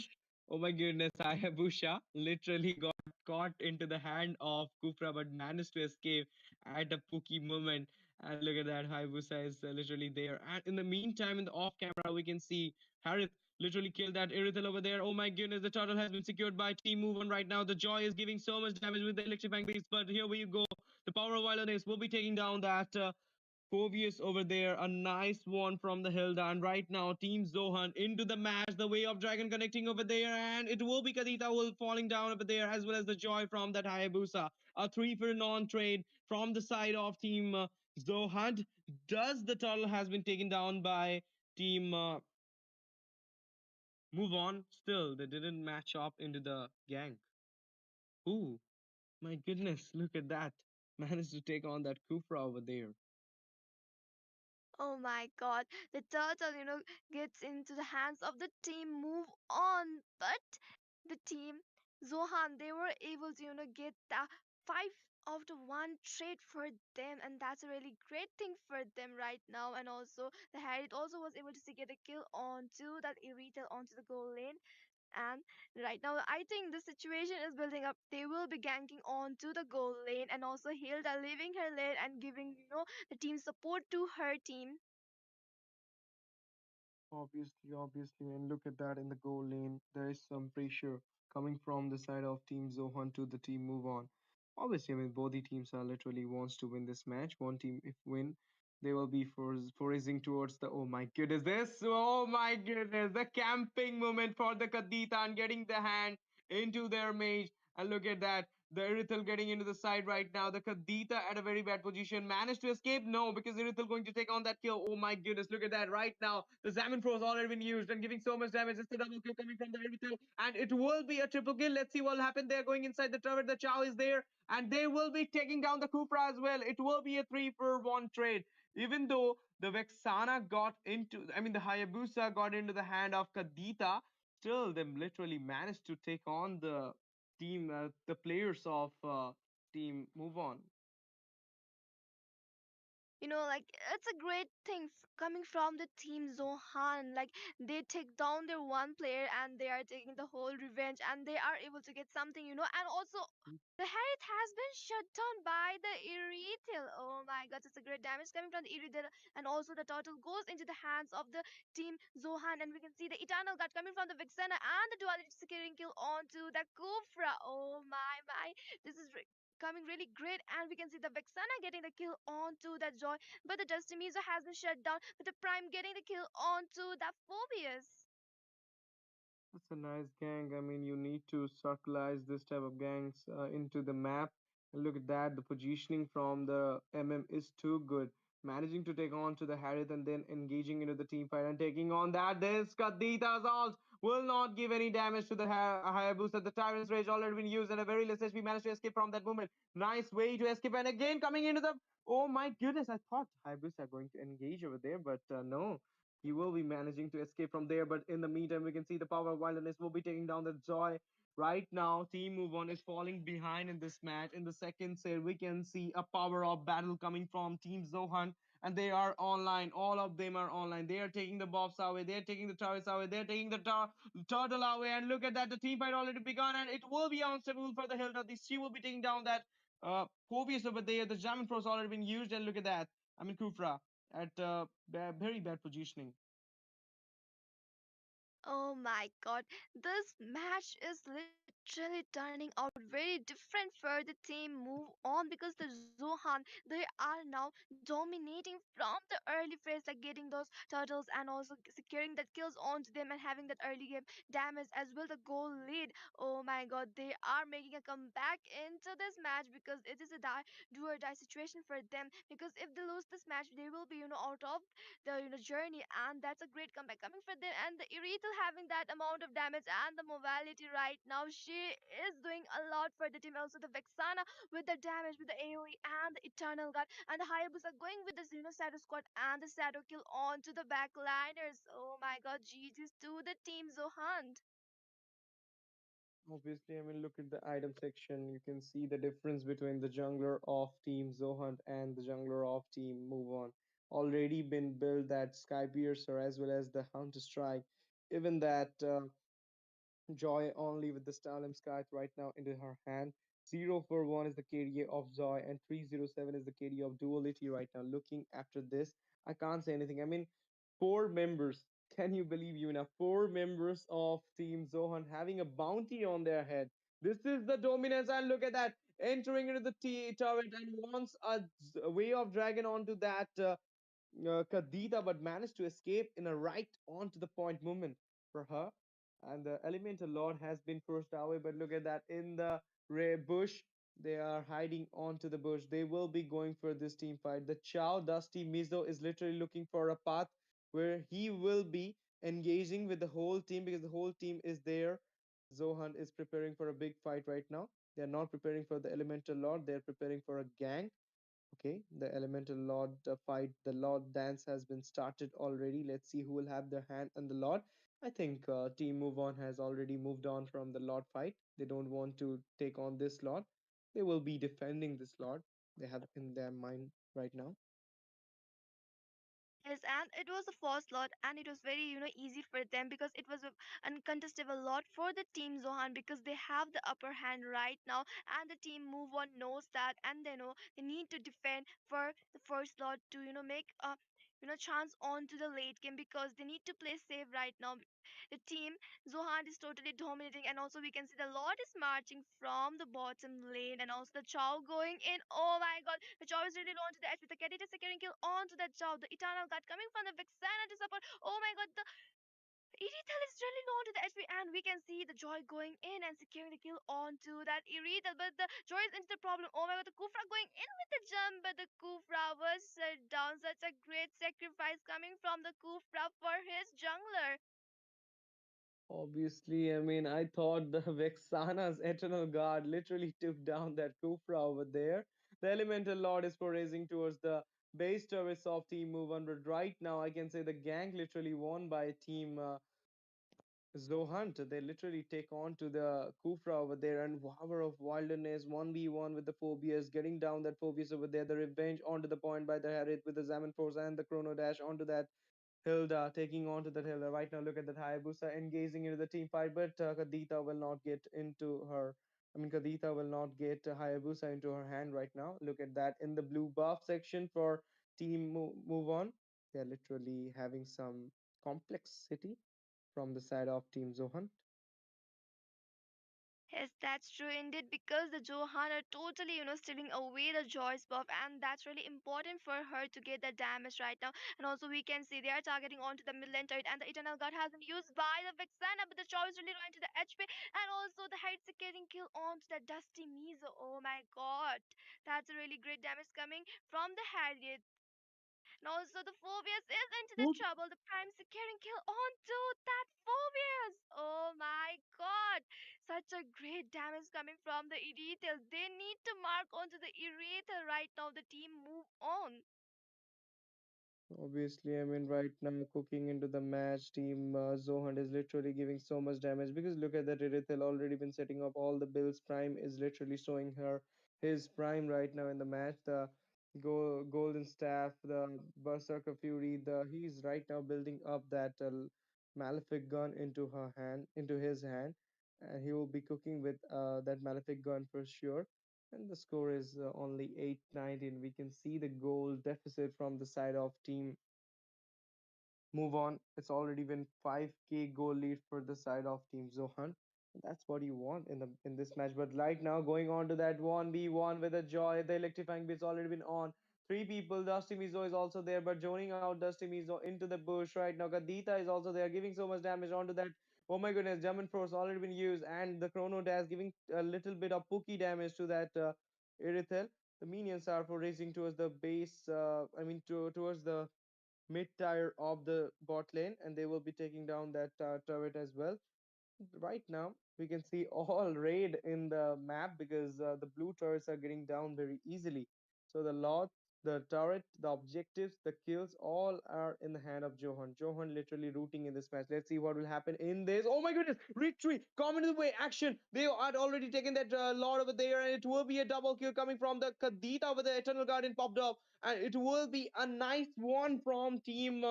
Oh my goodness, Hayabusa literally got caught into the hand of Kufra, but managed to escape at a pooky moment. And look at that, Hayabusa is literally there. And in the meantime, in the off camera, we can see Harith literally killed that Irithel over there. Oh my goodness, the turtle has been secured by Team Move On right now. The Joy is giving so much damage with the electrifying beast, but here we go. The power of violence will be taking down that Phobius over there. A nice one from the Hilda. And right now, Team Zohan into the match. The Way of Dragon connecting over there. And it will be Kadita will falling down over there, as well as the Joy from that Hayabusa. A 3 for non trade from the side of Team Zohan. Does the turtle has been taken down by Team Move On? Still, they didn't match up into the gang. Ooh, my goodness, look at that. Managed to take on that Kufra over there. Oh my god, the turtle, gets into the hands of the team, move on. But the team, Zohan, they were able to, get the 5 out of 1 trade for them, and that's a really great thing for them right now. And also, the Harriet also was able to secure the kill onto that Irita onto the goal lane. And right now, I think the situation is building up. They will be ganking on to the goal lane, and also Hilda leaving her lane and giving, the team support to her team. Obviously, and look at that in the goal lane. There is some pressure coming from the side of Team Zohan to the Team Move On. Obviously, I mean both the teams are literally wants to win this match. One team, if win, they will be foraging towards the. Oh my goodness, this! Oh my goodness, the camping moment for the Kadita and getting the hand into their mage. And look at that. The Irithel getting into the side right now. The Kadita at a very bad position. Managed to escape? No, because Irithel going to take on that kill. Oh my goodness, look at that right now. The Zamin Pro has already been used and giving so much damage. It's the double kill coming from the Irithel. And it will be a triple kill. Let's see what will happen. They're going inside the turret. The Chow is there. And they will be taking down the Kufra as well. It will be a 3-for-1 trade. Even though the Vexana got into, I mean, the Hayabusa got into the hand of Kadita, still they literally managed to take on the players of team Move On. Like it's a great thing coming from the team Zohan. Like they take down their one player and they are taking the whole revenge and they are able to get something, and also the Harriet has been shut down by the Irithil. Oh my god, it's a great damage coming from the Irithil, and also the turtle goes into the hands of the team Zohan, and we can see the Eternal Guard coming from the Vixena and the duality securing kill onto the Kufra. Oh my, this is coming really great, and we can see the Vexana getting the kill onto that Joy, but the Dustimizo has been shut down, but the Prime getting the kill onto that Phobius. That's a nice gang. I mean, you need to circleize this type of gangs into the map. And look at that, the positioning from the MM is too good. Managing to take on to the Harith and then engaging into the team fight and taking on that. This Kadita's ult will not give any damage to the Hayabusa. The Tyrant's Rage already been used and a very less HP managed to escape from that movement. Nice way to escape. And again coming into the. Oh my goodness, I thought Hayabusa are going to engage over there, but no. He will be managing to escape from there, but in the meantime, we can see the power of wilderness will be taking down the Joy. Right now, Team Move On is falling behind in this match. In the second set, we can see a power of battle coming from Team Zohan, and they are online. All of them are online. They are taking the buffs away. They're taking the turrets away. They're taking the turtle away. And look at that, the team fight already begun, and it will be unstable for the Hilda. She will be taking down that Phobius over there. The Jamin Pro's already been used, and look at that. I mean, Kufra at very bad positioning. Oh my god, this match is literally really turning out very different for the team move on because the Zohan they are now dominating from the early phase, like getting those turtles and also securing that kills onto them and having that early game damage as well the goal lead. Oh my god, they are making a comeback into this match because it is a do or die situation for them, because if they lose this match they will be out of the journey, and that's a great comeback coming for them. And the Irithel having that amount of damage and the mobility right now, she is doing a lot for the team. Also the Vexana with the damage with the AoE and the Eternal Guard, and the Hayabusa going with this Shadow Squad and the Shadow Kill onto the backliners. Oh my god, GG's to the team Zohan. Obviously, I mean, look at the item section. You can see the difference between the jungler of Team Zohunt and the jungler of Team Move On. Already been built that Sky Piercer as well as the Hunter Strike. Even that Joy only with the Stalem Scythe right now into her hand. 041 is the KDA of Joy, and 307 is the KDA of Duality right now. Looking after this, I can't say anything. I mean, four members. Can you believe you now? Four members of Team Zohan having a bounty on their head. This is the dominance, and look at that. Entering into the turret and wants a way of dragon onto that Kadita, but managed to escape in a right onto the point movement for her. And the Elemental Lord has been forced away, but look at that in the rare bush. They are hiding onto the bush. They will be going for this team fight. The Chow Dusty Mizo is literally looking for a path where he will be engaging with the whole team because the whole team is there. Zohan is preparing for a big fight right now. They are not preparing for the Elemental Lord, they are preparing for a gang. Okay, the elemental lord fight, the lord dance has been started already. Let's see who will have their hand on the lord. I think Team Move On has already moved on from the lord fight. They don't want to take on this lord. They will be defending this lord. They have in their mind right now. Yes, and it was a first lot, and it was very, easy for them because it was a uncontestable lot for the team Zohan because they have the upper hand right now, and the team Move On knows that, and they know they need to defend for the first lot to, make a, chance on to the late game because they need to play safe right now. The team Zohan is totally dominating, and also we can see the Lord is marching from the bottom lane, and also the Chow going in. Oh my god, the Chow is really low onto the edge with the Kadita securing kill onto the Chow. The Eternal Guard coming from the Vexana to support. Oh my god, the Irithel is really low onto the HP, and we can see the Joy going in and securing the kill onto that Irithel. But the Joy is into the problem. Oh my god, the Kufra going in with the jump, but the Kufra was shut down. Such a great sacrifice coming from the Kufra for his jungler. Obviously, I mean, I thought the Vexana's Eternal Guard literally took down that Kufra over there. The Elemental Lord is racing towards the base turrets of Team Move On, but right now I can say the gank literally won by Team Zohunt. They literally take on to the Kufra over there, and War of Wilderness 1v1 with the Phobias, getting down that Phobias over there. The Revenge onto the point by the Harith with the Zaman Force and the Chrono Dash onto that Hilda, taking on to that Hilda. Right now, look at that Hayabusa engaging into the team fight, but Kadita will not get into her. I mean, Kadita will not get Hayabusa into her hand right now. Look at that in the blue buff section for Team Move On. They're literally having some complexity from the side of Team Zohan. Yes, that's true indeed because the Johan are totally, stealing away the Joy's buff, and that's really important for her to get the damage right now. And also, we can see they are targeting onto the mid lane turret, and the Eternal Guard has been used by the Vexana, but the Chow is really going to the HP, and also the Heights getting kill onto the Dusty Mizo. Oh my god, that's a really great damage coming from the Harriet. And also the Phobias is into the trouble. The Prime securing kill onto that Phobias. Oh my god. Such a great damage coming from the Irithel. They need to mark onto the Irithel right now. The team move on. Obviously, I mean, right now, cooking into the match, Team Zohan is literally giving so much damage because look at that. Irithel already been setting up all the builds. Prime is literally showing her his prime right now in the match. The Golden Staff, the Berserker Fury, he's right now building up that Malefic gun into her hand, into his hand, and he will be cooking with that Malefic gun for sure. And the score is only 8-19. We can see the goal deficit from the side of Team Move On. It's already been 5k goal lead for the side of Team Zohan. That's what you want in this match. But right now, going on to that 1v1 with a Joy, the electrifying bit's already been on. Three people, Dusty Mizo is also there, but joining out Dusty Mizo into the bush right now. Gadita is also there, giving so much damage onto that. Oh my goodness, German Force already been used, and the Chrono Dash giving a little bit of pookie damage to that Irithel. The minions are for racing towards the base, towards the mid tier of the bot lane, and they will be taking down that turret as well. Right now we can see all raid in the map because the blue turrets are getting down very easily. So the lot, the turret, the objectives, the kills, all are in the hand of Johan. Johan literally rooting in this match. Let's see what will happen in this. Oh my goodness, retreat, coming to the way, action. They had already taken that lord over there, and it will be a double kill coming from the Kadita over the Eternal Guardian popped up, and it will be a nice one from team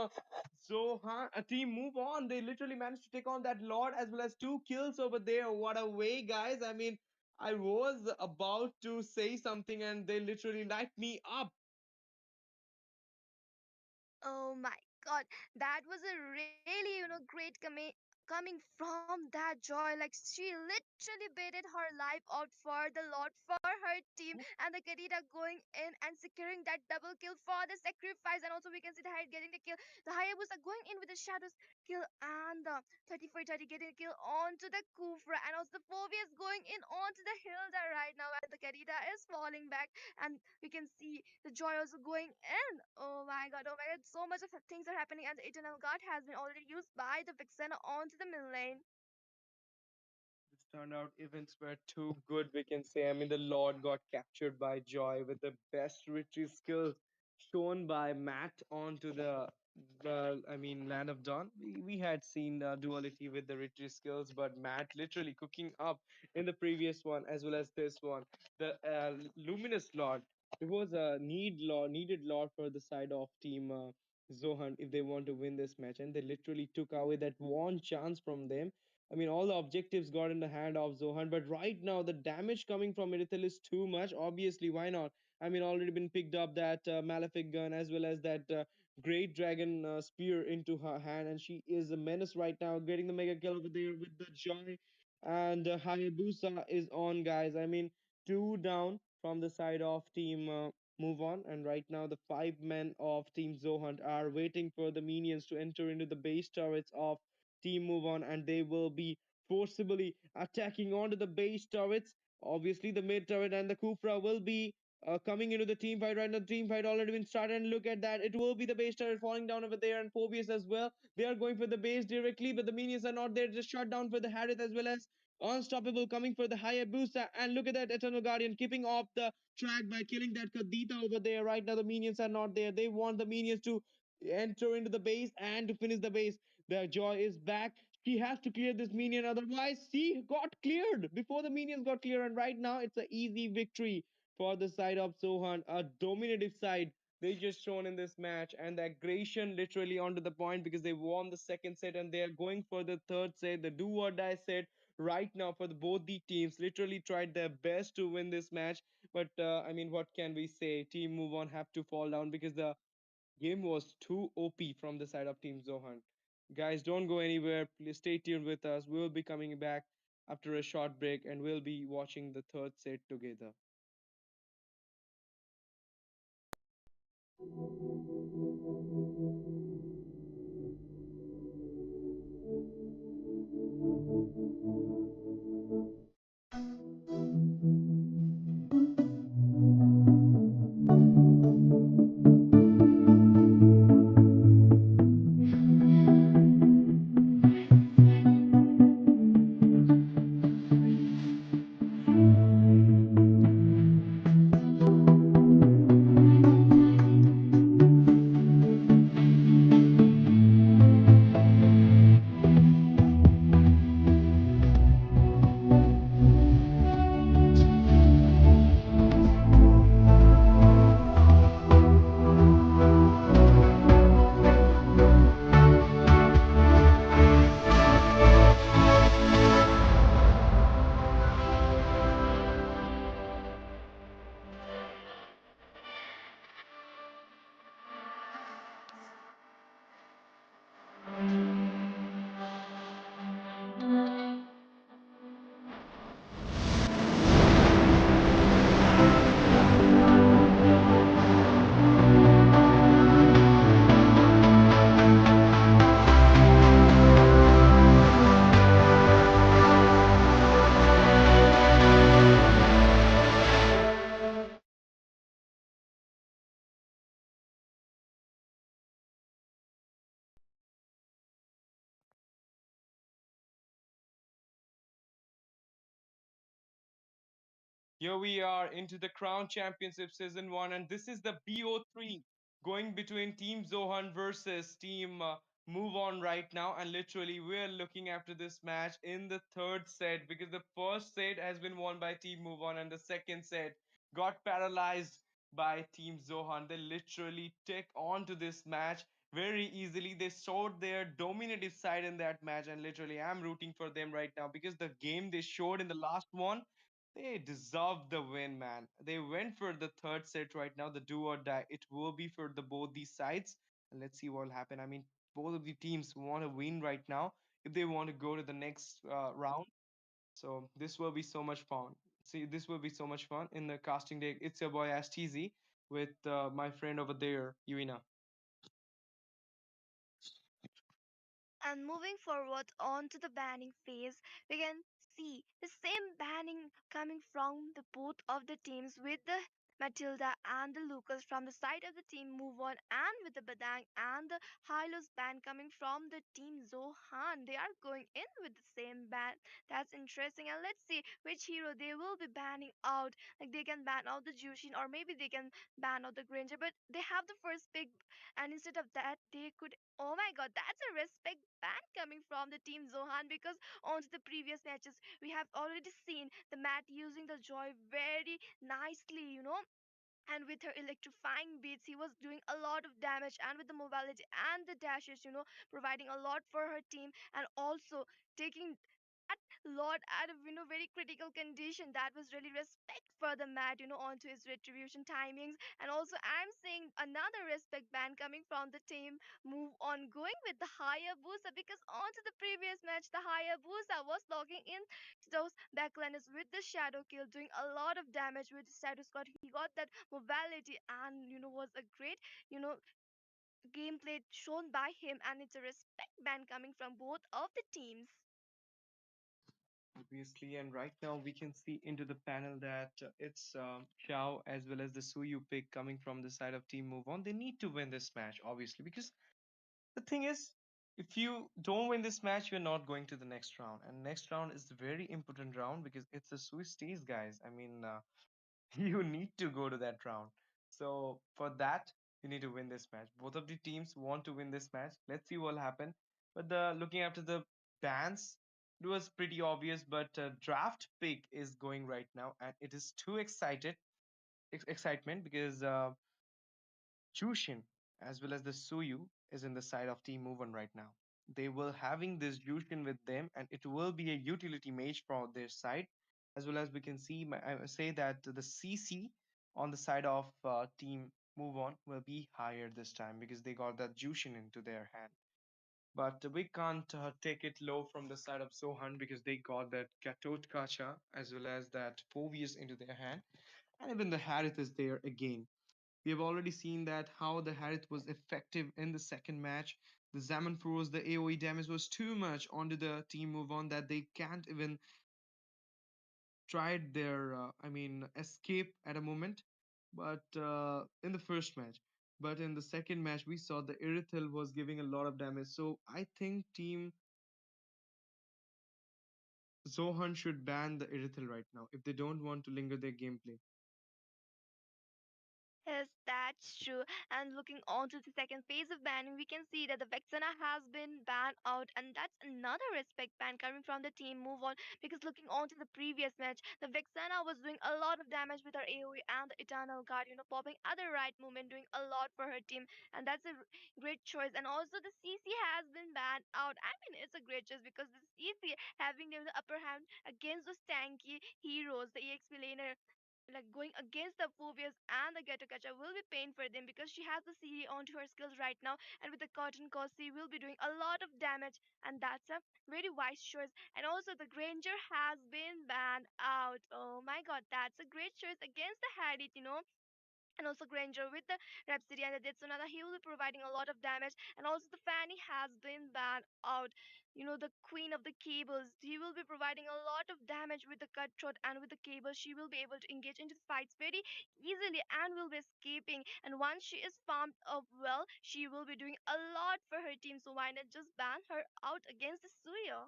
so, a team move on. They literally managed to take on that Lord as well as two kills over there. What a way, guys. I mean, I was about to say something and they literally light me up. Oh my god, that was a really, great coming from that Joy. Like, she literally baited her life out for the Lord for her team, and the Kadita going in and securing that double kill for the sacrifice. And also, we can see the Hyde getting the kill. The Hayabusa going in with the Shadows kill, and the 3430 getting a kill onto the Kufra, and also the Phobius going in onto the Hilda right now, and the Kadita is falling back, and we can see the Joy also going in. Oh my god, so much of things are happening, and the Eternal Guard has been already used by the Vixen onto the mid lane. This turned out events were too good, we can say. I mean, the Lord got captured by Joy with the best retreat skills shown by Matt onto the Land of Dawn. We had seen duality with the retreat skills, but Matt literally cooking up in the previous one as well as this one. The Luminous Lord. It was a needed Lord for the side of team Zohan if they want to win this match, and they literally took away that one chance from them. I mean, all the objectives got in the hand of Zohan, but right now the damage coming from Irithel is too much. Obviously, why not? I mean, already been picked up that Malefic gun as well as that Great Dragon spear into her hand, and she is a menace right now, getting the mega kill over there with the Joy. And Hayabusa is on, guys. I mean, two down from the side of team Move On, and right now the five men of team Zohunt are waiting for the minions to enter into the base turrets of team Move On, and they will be forcibly attacking onto the base turrets. Obviously, the mid turret and the Kufra will be coming into the team fight right now. The team fight already been started, and look at that. It will be the base turret falling down over there, and Phobius as well. They are going for the base directly, but the minions are not there. Just shut down for the Harith as well as Unstoppable coming for the Hayabusa. And look at that Eternal Guardian keeping off the track by killing that Kadita over there. Right now, the minions are not there. They want the minions to enter into the base and to finish the base. The Joy is back. She has to clear this minion, otherwise she got cleared before the minions got cleared. And right now, it's an easy victory for the side of Sohan, a dominative side. They just shown in this match, and the aggression literally onto the point because they won the second set and they are going for the third set, the do or die set right now for both the teams. Literally tried their best to win this match, but what can we say? Team Move On have to fall down because the game was too OP from the side of Team Zohan. Guys, don't go anywhere. Please stay tuned with us. We'll be coming back after a short break and we'll be watching the third set together. Here we are into the Crown Championship Season 1, and this is the BO3 going between Team Zohan versus Team Move On right now. And literally, we're looking after this match in the third set because the first set has been won by Team Move On, and the second set got paralyzed by Team Zohan. They literally take on to this match very easily. They showed their dominative side in that match, and literally, I'm rooting for them right now because the game they showed in the last one, they deserve the win, man. They went for the third set right now, the do or die. It will be for the both these sides. And let's see what will happen. I mean, both of the teams want to win right now if they want to go to the next round. So this will be so much fun. See, this will be so much fun in the casting day. It's your boy Ash TZ with my friend over there, Yuina. And moving forward on to the banning phase, we can see the same banning coming from the both of the teams with the Matilda and the Lucas from the side of the team Move On, and with the Badang and the Hylos ban coming from the team Zohan. They are going in with the same ban. That's interesting. And let's see which hero they will be banning out. Like they can ban out the Jushin, or maybe they can ban out the Granger, but they have the first pick, and instead of that they could. Oh my god, that's a respect ban coming from the team Zohan, because on to the previous matches we have already seen the Matt using the joy very nicely, and with her electrifying beats he was doing a lot of damage, and with the mobility and the dashes, providing a lot for her team, and also taking that lot out of very critical condition. That was really respect for the Matt, onto his retribution timings. And also I'm seeing another respect ban coming from the team Move On, going with the higher booster, because onto the previous match the higher booster was logging in those backliners with the shadow kill, doing a lot of damage with the shadow squad. He got that mobility, and was a great you know gameplay shown by him, and it's a respect ban coming from both of the teams. Obviously, and right now we can see into the panel that it's Xiao as well as the Suyu pick coming from the side of Team Move On. They need to win this match, obviously, because the thing is, if you don't win this match, you're not going to the next round. And next round is a very important round because it's a Swiss stage, guys. I mean, you need to go to that round. So for that, you need to win this match. Both of the teams want to win this match. Let's see what'll happen. But the looking after the bans, it was pretty obvious. But draft pick is going right now, and it is too excitement because Jushin as well as the Suyu is in the side of Team Move On right now. They will having this Jushin with them, and it will be a utility mage from their side, as well as we can see. I say that the CC on the side of Team Move On will be higher this time because they got that Jushin into their hand. But we can't take it low from the side of Sohan because they got that Gatot Kacha as well as that Fovius into their hand, and even the Harith is there again. We have already seen that how the Harith was effective in the second match. The Zaman Froze, the AoE damage was too much onto the team move on that they can't even tried their, escape at a moment. But in the first match, but in the second match, we saw the Irithil was giving a lot of damage. So I think Team Zohan should ban the Irithil right now if they don't want to linger their gameplay. Yes, that's true. And looking on to the second phase of banning, we can see that the Vexana has been banned out, and that's another respect ban coming from the team Move On. Because looking on to the previous match, the Vexana was doing a lot of damage with her AoE and the Eternal Guard, popping at the right moment, doing a lot for her team, and that's a great choice. And also the CC has been banned out. I mean, it's a great choice because the CC having the upper hand against those tanky heroes, the EXP laner, like going against the phobias and the ghetto catcher, will be pain for them, because she has the CD onto her skills right now, and with the cotton cost she will be doing a lot of damage, and that's a very wise choice. And also the Granger has been banned out. Oh my god, that's a great choice against the Hadith, and also Granger with the Rhapsody and the Death Sonata, he will be providing a lot of damage. And also the Fanny has been banned out. The Queen of the Cables, he will be providing a lot of damage with the Cutthroat, and with the cable, she will be able to engage into the fights very easily and will be escaping. And once she is farmed up well, she will be doing a lot for her team. So why not just ban her out against the Suyo?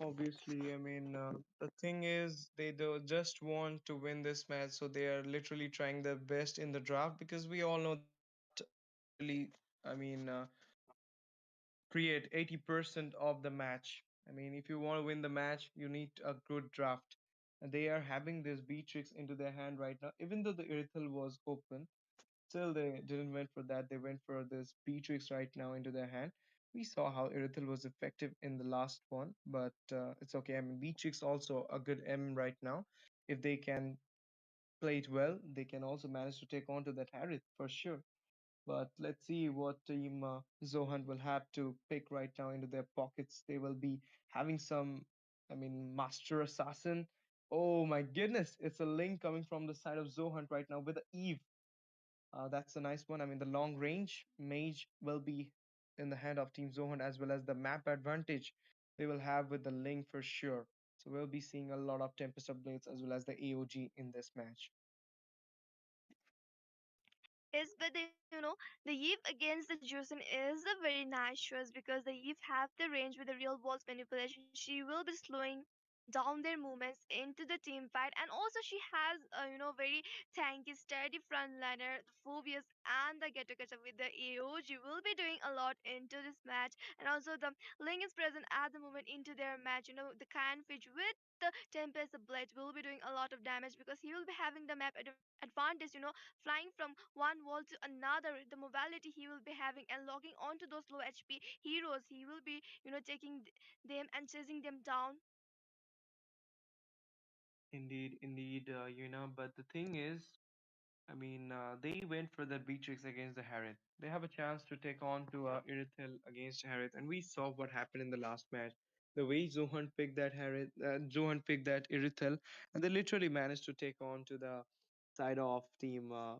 Obviously, the thing is, they do just want to win this match, so they are literally trying their best in the draft because we all know that draft literally, I mean, uh, create 80% of the match. If you want to win the match, you need a good draft. And they are having this Beatrix into their hand right now, even though the Irithel was open. Still, they didn't went for that. They went for this Beatrix right now into their hand. We saw how Irithel was effective in the last one, but it's okay. Beatrix also a good M right now. If they can play it well, they can also manage to take on to that Harith for sure. But let's see what team Zohan will have to pick right now into their pockets. They will be having some, Master Assassin. Oh my goodness, it's a link coming from the side of Zohan right now with the Eve. That's a nice one. The long range mage will be in the hand of Team Zohan as well as the map advantage they will have with the link for sure. So we'll be seeing a lot of Tempest updates as well as the AOG in this match. Yes, but the Eve against the Juicin is a very nice choice because the Eve have the range with the real walls manipulation. She will be slowing down their movements into the team fight, and also she has a very tanky, sturdy frontliner, the Phobius and the Get Together with the AOG will be doing a lot into this match, and also the Ling is present at the moment into their match. The Canfish with the Tempest Blade will be doing a lot of damage because he will be having the map advantage, flying from one wall to another, the mobility he will be having and logging onto those low HP heroes. He will be, taking them and chasing them down. Indeed, indeed, but the thing is, they went for that Beatrix against the Harith. They have a chance to take on to Irithel against Harith, and we saw what happened in the last match. The way Zohan picked that Irithel, and they literally managed to take on to the side of team. I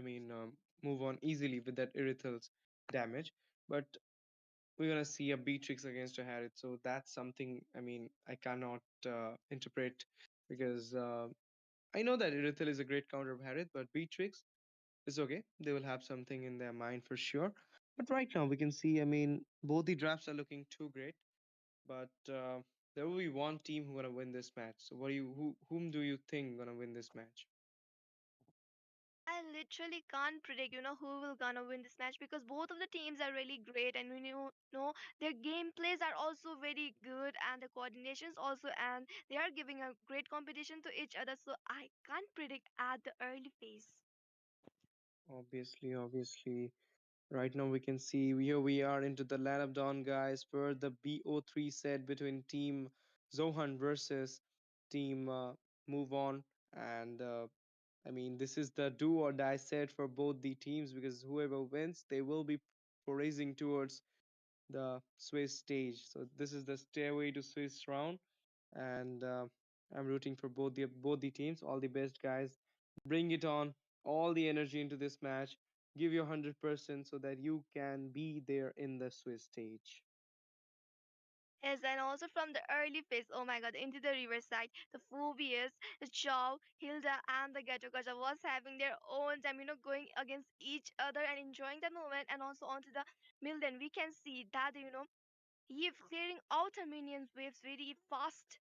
mean, um, Move on easily with that Irithel's damage, but we're gonna see a Beatrix against a Harith, so that's something. I cannot interpret because I know that Irithel is a great counter of Harith, but Beatrix is okay. They will have something in their mind for sure. But right now we can see, both the drafts are looking too great, but there will be one team who gonna win this match. So what do you whom do you think gonna win this match? I literally can't predict, who will gonna win this match because both of the teams are really great and their gameplays are also very good and the coordinations also and they are giving a great competition to each other. So I can't predict at the early phase. Obviously. Right now we can see here we are into the land of dawn, guys, for the BO3 set between Team Zohan versus Team Move On. And this is the do or die set for both the teams because whoever wins, they will be racing towards the Swiss stage. So this is the Stairway to Swiss round, and I'm rooting for both the teams. All the best, guys. Bring it on, all the energy into this match. Give your 100% so that you can be there in the Swiss stage. Yes, and also from the early phase, oh my god, into the riverside, the Phobius, the Chow, Hilda, and the Ghetto Gacha was having their own time, going against each other and enjoying the moment. And also onto the Milden, we can see that, Eve clearing out her minions waves very fast.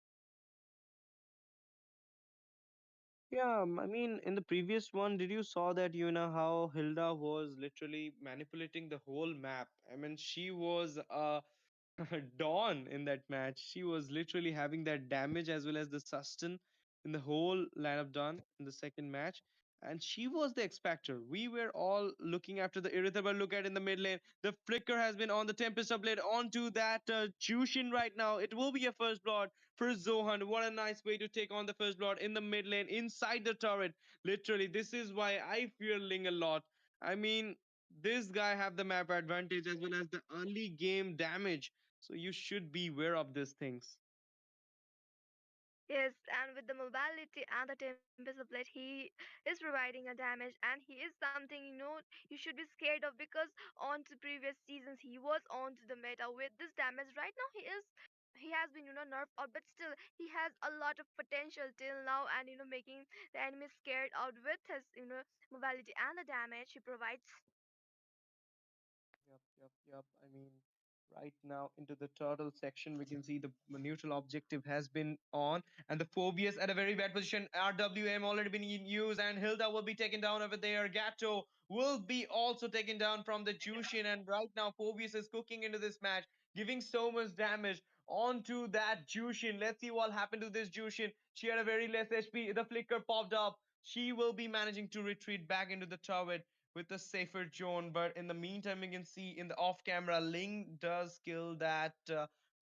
Yeah, in the previous one, did you saw that how Hilda was literally manipulating the whole map? She was Dawn in that match. She was literally having that damage as well as the sustain in the whole lineup Dawn in the second match. And she was the X Factor. We were all looking after the Irritable. Look at in the mid lane. The flicker has been on the Tempest upblade onto that Jushin right now. It will be a first blood for Zohan. What a nice way to take on the first blood in the mid lane inside the turret. Literally, this is why I fear Ling a lot. I mean, this guy have the map advantage as well as the early game damage, so you should be aware of these things. Yes, and with the mobility and the Tempest of Blade, he is providing a damage, and he is something you should be scared of because on to previous seasons he was on to the meta with this damage. Right now he has been nerfed out, but still he has a lot of potential till now, and making the enemy scared out with his mobility and the damage he provides. Yep. Right now into the turtle section, we can see the neutral objective has been on, and the Phobius at a very bad position. RWM already been in use, and Hilda will be taken down over there. Gatto will be also taken down from the Jushin, and right now Phobius is cooking into this match, giving so much damage onto that Jushin. Let's see what happened to this Jushin. She had a very less HP. The flicker popped up. She will be managing to retreat back into the turret with a safer zone. But in the meantime, you can see in the off camera, Ling does kill that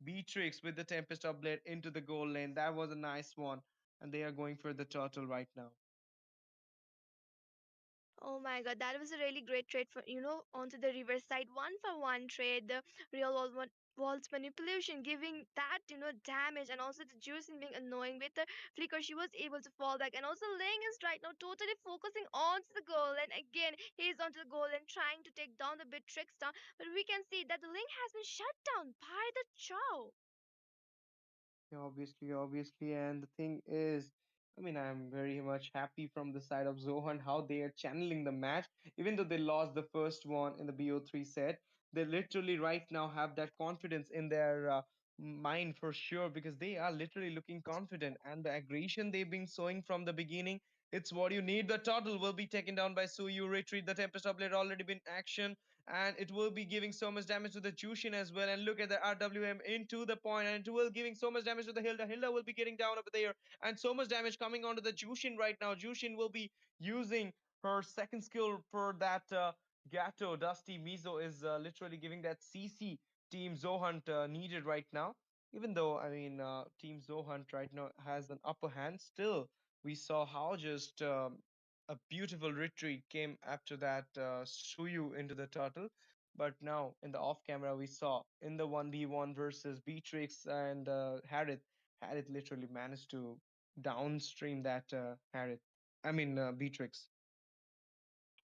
Beatrix with the Tempest of Blade into the goal lane. That was a nice one. And they are going for the turtle right now. Oh my god, that was a really great trade for onto the reverse side, 1 for 1 trade, the real world walls manipulation giving that damage, and also the juicing being annoying with the flicker. She was able to fall back, and also Ling is right now totally focusing onto the goal, and again he's onto the goal and trying to take down the bit tricks down, but we can see that the Ling has been shut down by the Chow. Yeah, obviously, and the thing is, I mean, I'm very much happy from the side of Zohan how they are channeling the match. Even though they lost the first one in the BO3 set, they literally right now have that confidence in their mind for sure, because they are literally looking confident, and the aggression they've been showing from the beginning. It's what you need. The turtle will be taken down by Suyu. Retreat. The Tempest of Blade already been action, and it will be giving so much damage to the Jushin as well. And look at the RWM into the point, and it will giving so much damage to the Hilda. Hilda will be getting down over there, and so much damage coming onto the Jushin right now. Jushin will be using her second skill for that Gato. Dusty Mizo is literally giving that CC Team Zohunt needed right now. Even though, I mean, Team Zohunt right now has an upper hand, still we saw how just a beautiful retreat came after that Suyu into the turtle. But now in the off camera, we saw in the 1v1 versus Beatrix and Harith, Harith literally managed to downstream that Harith. I mean, Beatrix.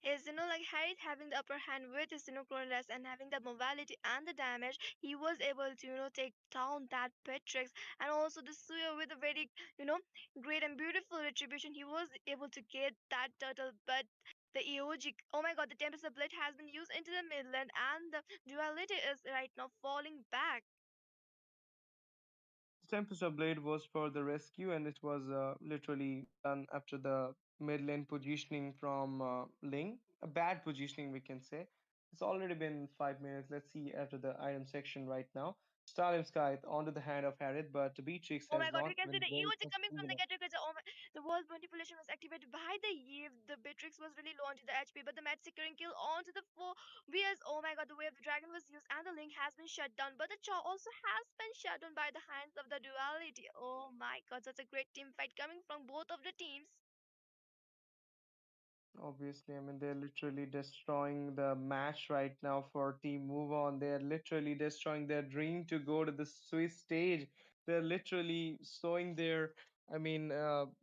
Is like Harry having the upper hand with his Chronodash and having the mobility and the damage, he was able to take down that Petrix, and also the Suyo with a very great and beautiful retribution. He was able to get that turtle, but the EOG, oh my god, the Tempest of Blade has been used into the midland, and the duality is right now falling back. Tempest of Blade was for the rescue, and it was literally done after the mid lane positioning from Ling. A bad positioning, we can say. It's already been 5 minutes. Let's see after the item section right now. Stalin Sky onto the hand of Harith, but Beatrix Oh has my god, we not can see been the very EOG coming from the successful. category. Oh my, the world manipulation was activated by the Eve. The Beatrix was really low onto the HP, but the match securing kill onto the four VS. Oh my god, the way of the dragon was used, and the link has been shut down. But the Chaw also has been shut down by the hands of the duality. Oh my god, such a great team fight coming from both of the teams. Obviously, I mean, they're literally destroying the match right now for Team Move On. They're literally destroying their dream to go to the Swiss stage. They're literally showing their, I mean,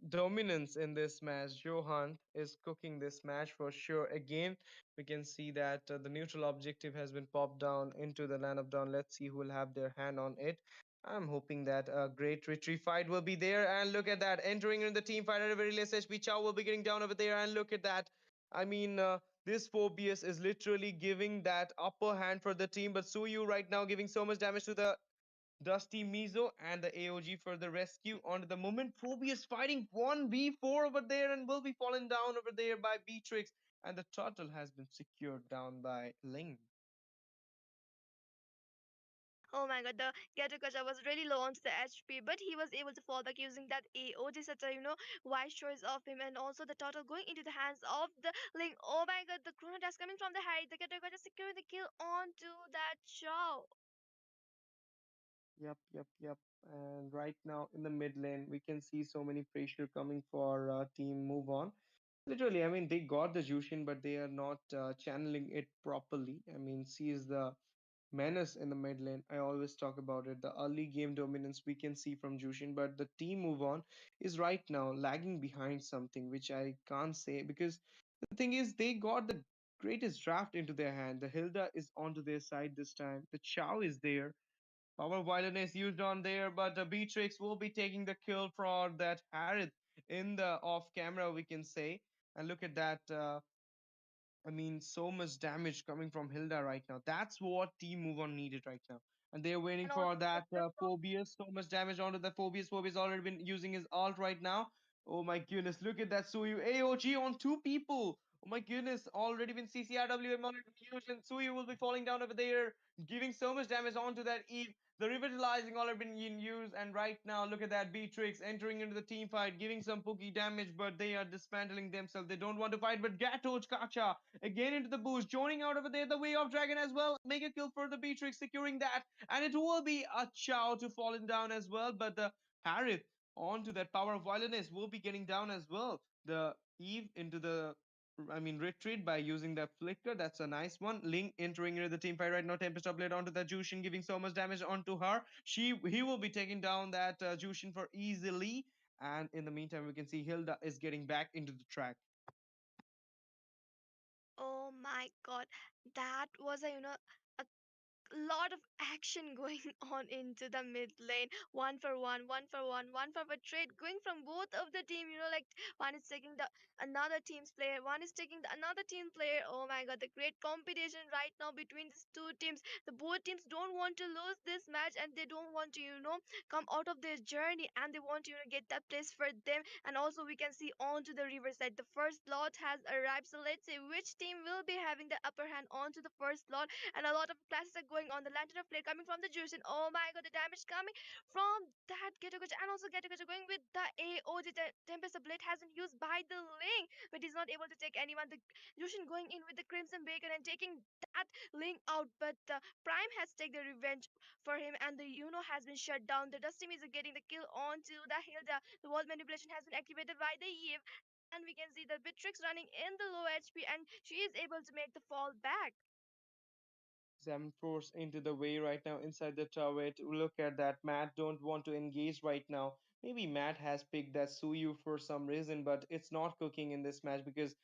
dominance in this match. Johan is cooking this match for sure. Again, we can see that the neutral objective has been popped down into the land of Dawn. Let's see who will have their hand on it. I'm hoping that a great retrieve fight will be there. And look at that. Entering in the team fight at a very less HP. Chow will be getting down over there. And look at that. I mean, this Phobius is literally giving that upper hand for the team. But Suyu right now giving so much damage to the Dusty Mizo and the AOG for the rescue. On the moment, Phobius fighting 1v4 over there and will be fallen down over there by Beatrix. And the turtle has been secured down by Ling. Oh my god, the Gatokacha was really low onto the HP, but he was able to fall back using that AOG, such a wide choice of him, and also the turtle going into the hands of the Link. Oh my god, the Chrono Dash coming from the height, the Gatokacha securing the kill onto that Chow. Yep. And right now in the mid lane, we can see so many pressure coming for Team Move On. Literally, I mean, they got the Jushin, but they are not channeling it properly. I mean, she is the menace in the mid lane. I always talk about it. The early game dominance we can see from Jushin, but the team move on is right now lagging behind something, which I can't say because the thing is they got the greatest draft into their hand. The Hilda is onto their side this time. The Chow is there. Power Violence used on there, but the Beatrix will be taking the kill for that Harith in the off camera, we can say. And look at that. I mean, so much damage coming from Hilda right now. That's what Team Move On needed right now. And they're waiting And for also that Phobius. So much damage onto the Phobius. Phobius already been using his ult right now. Oh my goodness, look at that Suyu. AOG on two people. Oh my goodness, already been CCRWM already been used, and Suyu will be falling down over there, giving so much damage onto that Eve. The revitalizing already been in use, and right now, look at that Beatrix entering into the team fight, giving some pookie damage, but they are dismantling themselves. They don't want to fight, but Gato Kacha again into the boost, joining out over there the Way of Dragon as well. Mega kill for the Beatrix, securing that, and it will be a Chow to falling down as well. But the Harith onto that power of violence will be getting down as well. The Eve into the retreat by using that flicker. That's a nice one. Ling entering into the team fight right now. Tempest upgrade onto the Jushin, giving so much damage onto her. He will be taking down that Jushin for easily. And in the meantime, we can see Hilda is getting back into the track. oh my god, that was a lot of action going on into the mid lane. One for one, one for one, one for a trade going from both of the team. Like one is taking the another team's player, one is taking the another team player. Oh my god, the great competition right now between these two teams. The both teams don't want to lose this match, and they don't want to come out of their journey, and they want to get that place for them. And also we can see onto the riverside, the first lot has arrived. So let's see which team will be having the upper hand onto the first lot. And a lot of classes are going on. The lantern of flare coming from the juice, and oh my god, the damage coming from that Geto Gacha, and also Geto Gacha going with the AOG. The Tempest of Blade hasn't used by the Link, but he's not able to take anyone. The Jushin going in with the Crimson Bacon and taking that Link out, but the Prime has taken the revenge for him, and the has been shut down. The Dusty is getting the kill onto the Hilda. The wall manipulation has been activated by the Eve. And we can see the Beatrix running in the low HP, and she is able to make the fall back. Seven force into the way right now inside the turret. Look at that. Matt don't want to engage right now. Maybe Matt has picked that Suyu for some reason, but it's not cooking in this match because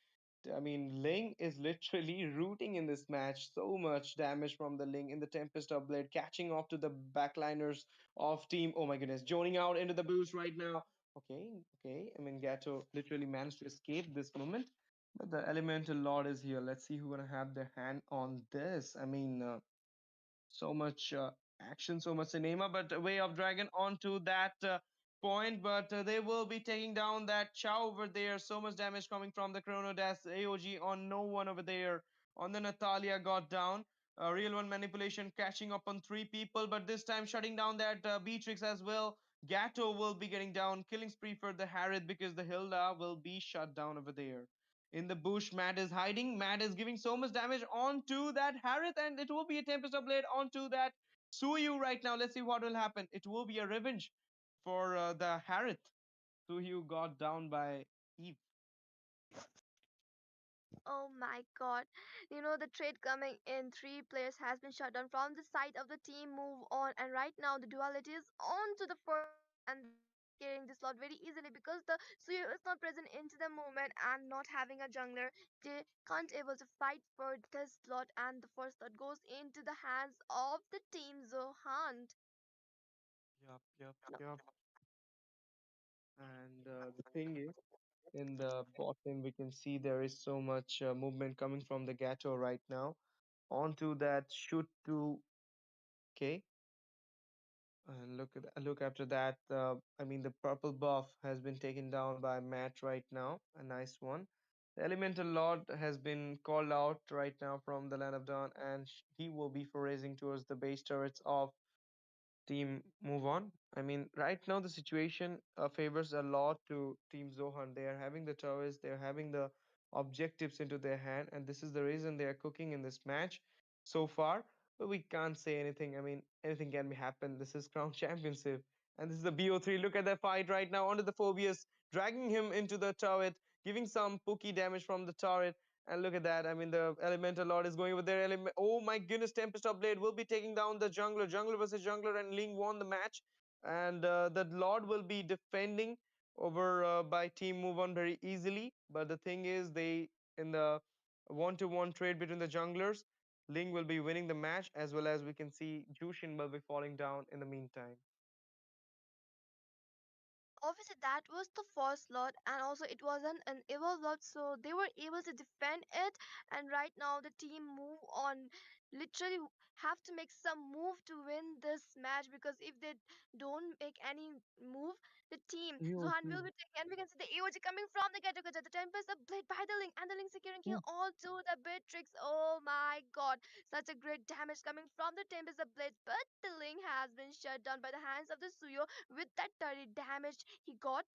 Ling is literally rooting in this match. So much damage from the Ling in the Tempest of Blade, catching off to the backliners of team. Oh my goodness, joining out into the boost right now. Okay, okay. Gato literally managed to escape this moment. But the Elemental Lord is here. Let's see who's gonna have their hand on this. So much action, so much cinema, but Way of Dragon onto that point, but they will be taking down that Chow over there. So much damage coming from the Chrono Dash AOG on no one over there. On the Natalia got down. Real one manipulation catching up on three people, but this time shutting down that Beatrix as well. Gato will be getting down, killing spree for the Harith because the Hilda will be shut down over there. In the bush, Matt is hiding. Matt is giving so much damage onto that Harith, and it will be a Tempest of Blade onto that Suyu right now. Let's see what will happen. It will be a revenge for the Harith. Suyu got down by Eve. Oh my god. The trade coming in. Three players has been shut down from the side of the team. Move on. And right now, the duality is on to the first slot, and they will be securing the slot very easily because the Suyo is not present into the movement and not having a jungler. They can't able to fight for this slot, and the first slot goes into the hands of the team Zohan. Yup, yup, yup. And the thing is, in the bottom, we can see there is so much movement coming from the Gato right now onto that shoot to K. And look after that. The purple buff has been taken down by Matt right now. A nice one. The Elemental Lord has been called out right now from the Land of Dawn, and he will be foraging towards the base turrets of Team Move On. Right now the situation favors a lot to Team Zohan. They are having the turrets, they are having the objectives into their hand, and this is the reason they are cooking in this match so far. But we can't say anything. Anything can be happen. This is Crown Championship, and this is the BO3. Look at that fight right now onto the Phobius, dragging him into the turret, giving some pooky damage from the turret. And look at that. The Elemental Lord is going with their element. Oh my goodness, Tempest of Blade will be taking down the jungler. Jungler versus jungler, and Ling won the match. And the Lord will be defending over by Team Move On very easily. But the thing is, they in the one-to-one trade between the junglers, Ling will be winning the match, as well as we can see Jushin will be falling down in the meantime. obviously that was the first lot, and also it was an evil lot, so they were able to defend it. And right now the team move on, literally have to make some move to win this match, because if they don't make any move, the team Zohan will AOG. be taken. And we can see the AOG coming from the get the Tempest, the blade by the link, and the link securing kill all to the Beatrix. Oh my god, such a great damage coming from the Tempest, the blade, but the link has been shut down by the hands of the Suyo with that 30 damage he got.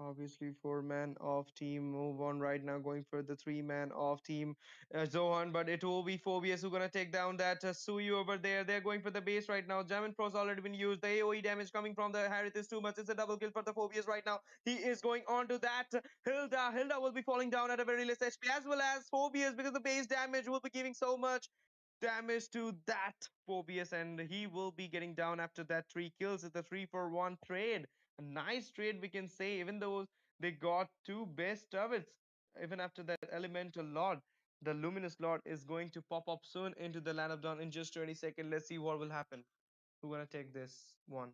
Obviously, four-man off team move on right now, going for the three-man off team Zohan, but it will be Phobius who gonna take down that Suyu over there. They're going for the base right now. Jamin Pro's already been used. The AoE damage coming from the Harith is too much. It's a double kill for the Phobius right now. He is going on to that Hilda. Hilda will be falling down at a very less HP as well as Phobius because the base damage will be giving so much damage to that Phobius, and he will be getting down after that three kills. It's a 3-for-1 trade. A nice trade, we can say, even though they got two best of it. Even after that elemental lord, the luminous lord is going to pop up soon into the land of dawn in just 20 seconds. Let's see what will happen. Who's gonna take this one?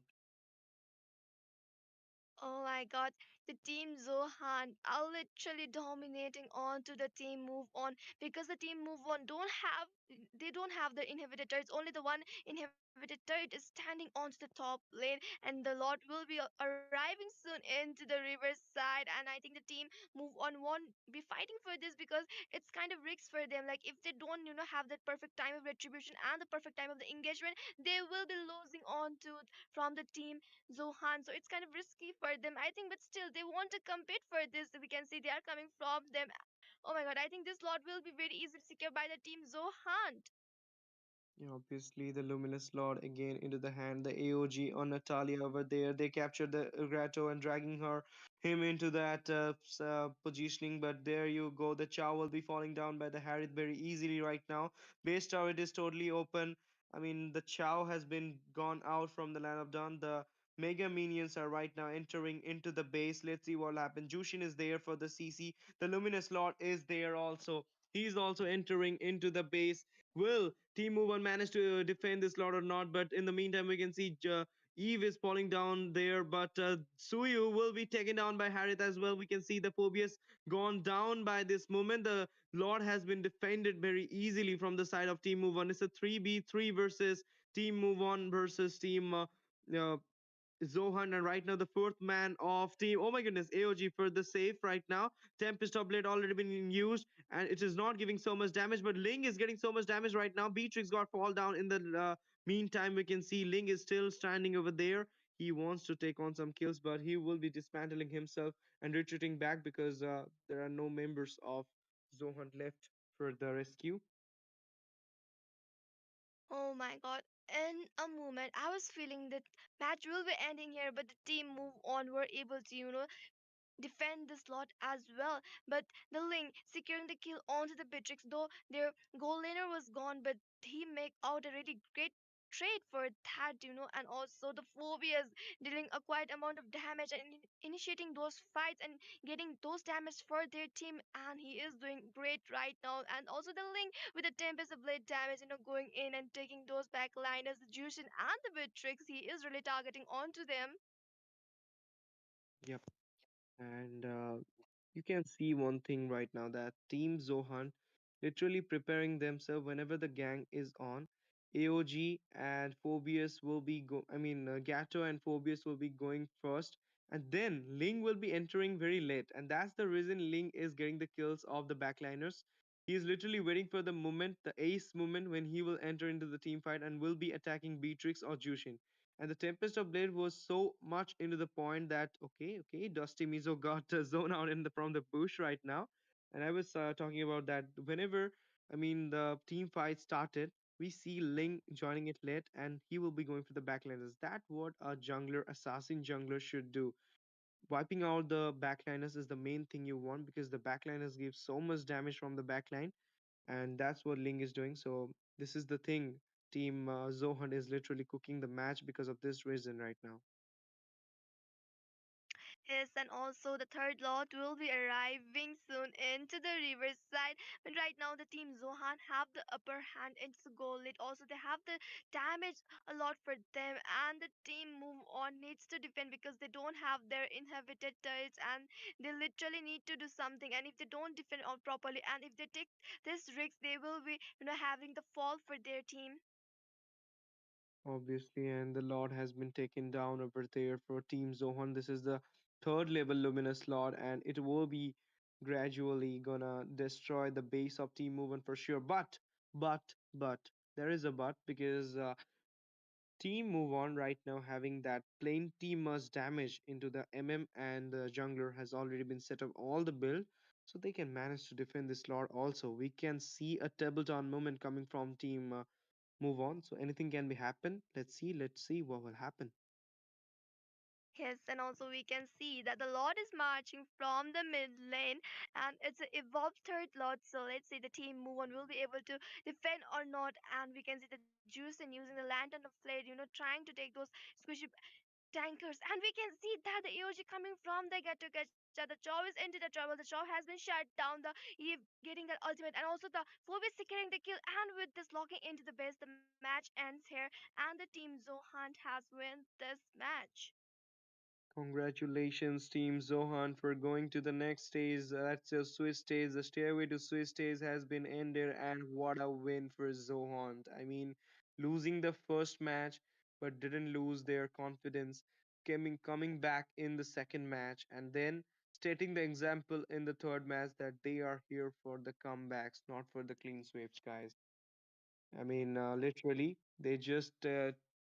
Oh my god, the team Zohan are literally dominating onto the team move on, because the team move on don't have the inhibitor turret. It's only the one inhibitor turret is standing onto the top lane, and the Lord will be arriving soon into the river side. And I think the team move on won't be fighting for this, because it's kind of risks for them. Like if they don't, have that perfect time of retribution and the perfect time of the engagement, they will be losing on to from the team Zohan. So it's kind of risky for them, I think, but still they want to compete for this. We can see they are coming from them. Oh my god, I think this lot will be very easily secured by the team Zohan. Yeah, obviously, the Luminous Lord again into the hand. The AOG on Natalia over there. They captured the Grotto and dragging him into that positioning. But there you go. The Chow will be falling down by the Harith very easily right now. Base turret is totally open. I mean, the Chow has been gone out from the Land of Dawn. The Mega Minions are right now entering into the base. Let's see what happens. Jushin is there for the CC. The Luminous Lord is there also. He's also entering into the base. Will Team Move On manage to defend this lot or not? But in the meantime, we can see Eve is falling down there, but Suyu will be taken down by Harith as well. We can see the Phobius gone down by this moment. The Lord has been defended very easily from the side of Team Move On. It's a 3v3 versus Team Move On versus Team uh, Zohan, and right now the fourth man of team. Oh my goodness, AOG for the save right now. Tempest of Blade already been used, and it is not giving so much damage. But Ling is getting so much damage right now. Beatrix got fall down in the meantime. We can see Ling is still standing over there. He wants to take on some kills, but he will be dismantling himself and retreating back because there are no members of Zohan left for the rescue. Oh my god. In a moment, I was feeling that match will be ending here, but the team move on were able to, defend this lot as well. But the Link securing the kill onto the Beatrix, though their goal laner was gone, but he make out a really great trade for that, and also the phobias dealing a quite amount of damage and initiating those fights and getting those damage for their team, and he is doing great right now. And also the Link with the Tempest of Blade damage, going in and taking those backliners, the Jushin and the Beatrix, he is really targeting onto them. Yep. And you can see one thing right now that Team Zohan literally preparing themselves whenever the gang is on. AOG and Phobius will be Gato and Phobius will be going first, and then Ling will be entering very late, and that's the reason Ling is getting the kills of the backliners. He is literally waiting for the moment, the ace moment, when he will enter into the team fight and will be attacking Beatrix or Jushin. And the Tempest of Blade was so much into the point that okay, Dusty Mizo got zoned out from the bush right now. And I was talking about that whenever the team fight started, we see Ling joining it late, and he will be going for the backliners. That what a jungler, assassin jungler should do. Wiping out the backliners is the main thing you want because the backliners give so much damage from the backline, and that's what Ling is doing. So this is the thing. Team Zohan is literally cooking the match because of this reason right now. Yes, and also the third lot will be arriving soon into the riverside. But right now, the team Zohan have the upper hand into the goal lead. Also, they have the damage a lot for them, and the team move on needs to defend because they don't have their inhabited turrets, and they literally need to do something. And if they don't defend all properly, and if they take this risk, they will be having the fall for their team. Obviously, and the Lord has been taken down over there for Team Zohan. This is the third level Luminous Lord, and it will be gradually gonna destroy the base of Team Movement for sure. But, there is a but because Team Move On right now having that plenty much damage into the MM and the jungler has already been set up all the build, so they can manage to defend this Lord also. We can see a table down moment coming from Team Move On. So anything can be happen. Let's see what will happen. Yes, and also we can see that the Lord is marching from the mid lane, and it's an evolved third Lord. So let's say the team move on will be able to defend or not, and we can see the Juicing using the lantern of flare, trying to take those squishy tankers, and we can see that the AOG coming from the get to catcher. The Chow is into the trouble. The Chow has been shut down. The Eve getting that ultimate, and also the Phoebe securing the kill. And with this locking into the base, the match ends here, and the team Zohan has won this match. Congratulations, Team Zohan, for going to the next stage. That's your Swiss stage. The stairway to Swiss stage has been ended, and what a win for Zohan. I mean, losing the first match, but didn't lose their confidence, coming back in the second match, and then stating the example in the third match that they are here for the comebacks, not for the clean sweeps, guys. I mean, literally, they just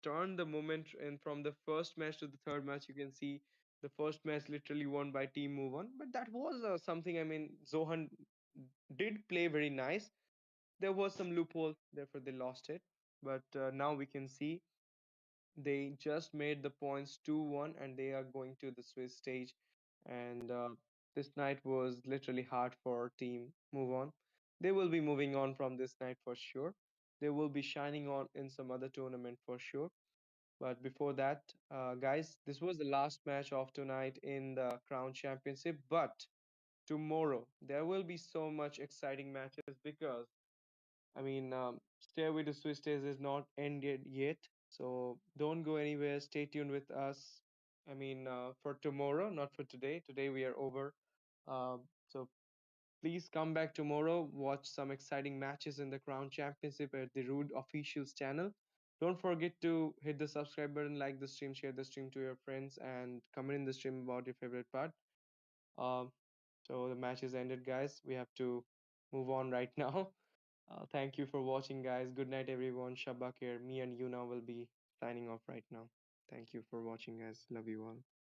turned the moment, and from the first match to the third match, you can see the first match literally won by Team Move On. But that was something. I mean, Zohan did play very nice. There was some loophole, therefore they lost it. But now we can see they just made the points 2-1, and they are going to the Swiss stage. And this night was literally hard for Team Move On. They will be moving on from this night for sure. They will be shining on in some other tournament for sure. But before that, guys, this was the last match of tonight in the Crown Championship. But tomorrow there will be so much exciting matches because Stairway to Swiss Days is not ended yet, so don't go anywhere. Stay tuned with us. For tomorrow, not for today. Today we are over. So please come back tomorrow. Watch some exciting matches in the Crown Championship at the Rude Officials channel. Don't forget to hit the subscribe button, like the stream, share the stream to your friends, and comment in the stream about your favorite part. Um, so the match is ended, guys. We have to move on right now. Thank you for watching, guys. Good night, everyone. Shabak here. Me and Yuna will be signing off right now. Thank you for watching, guys. Love you all.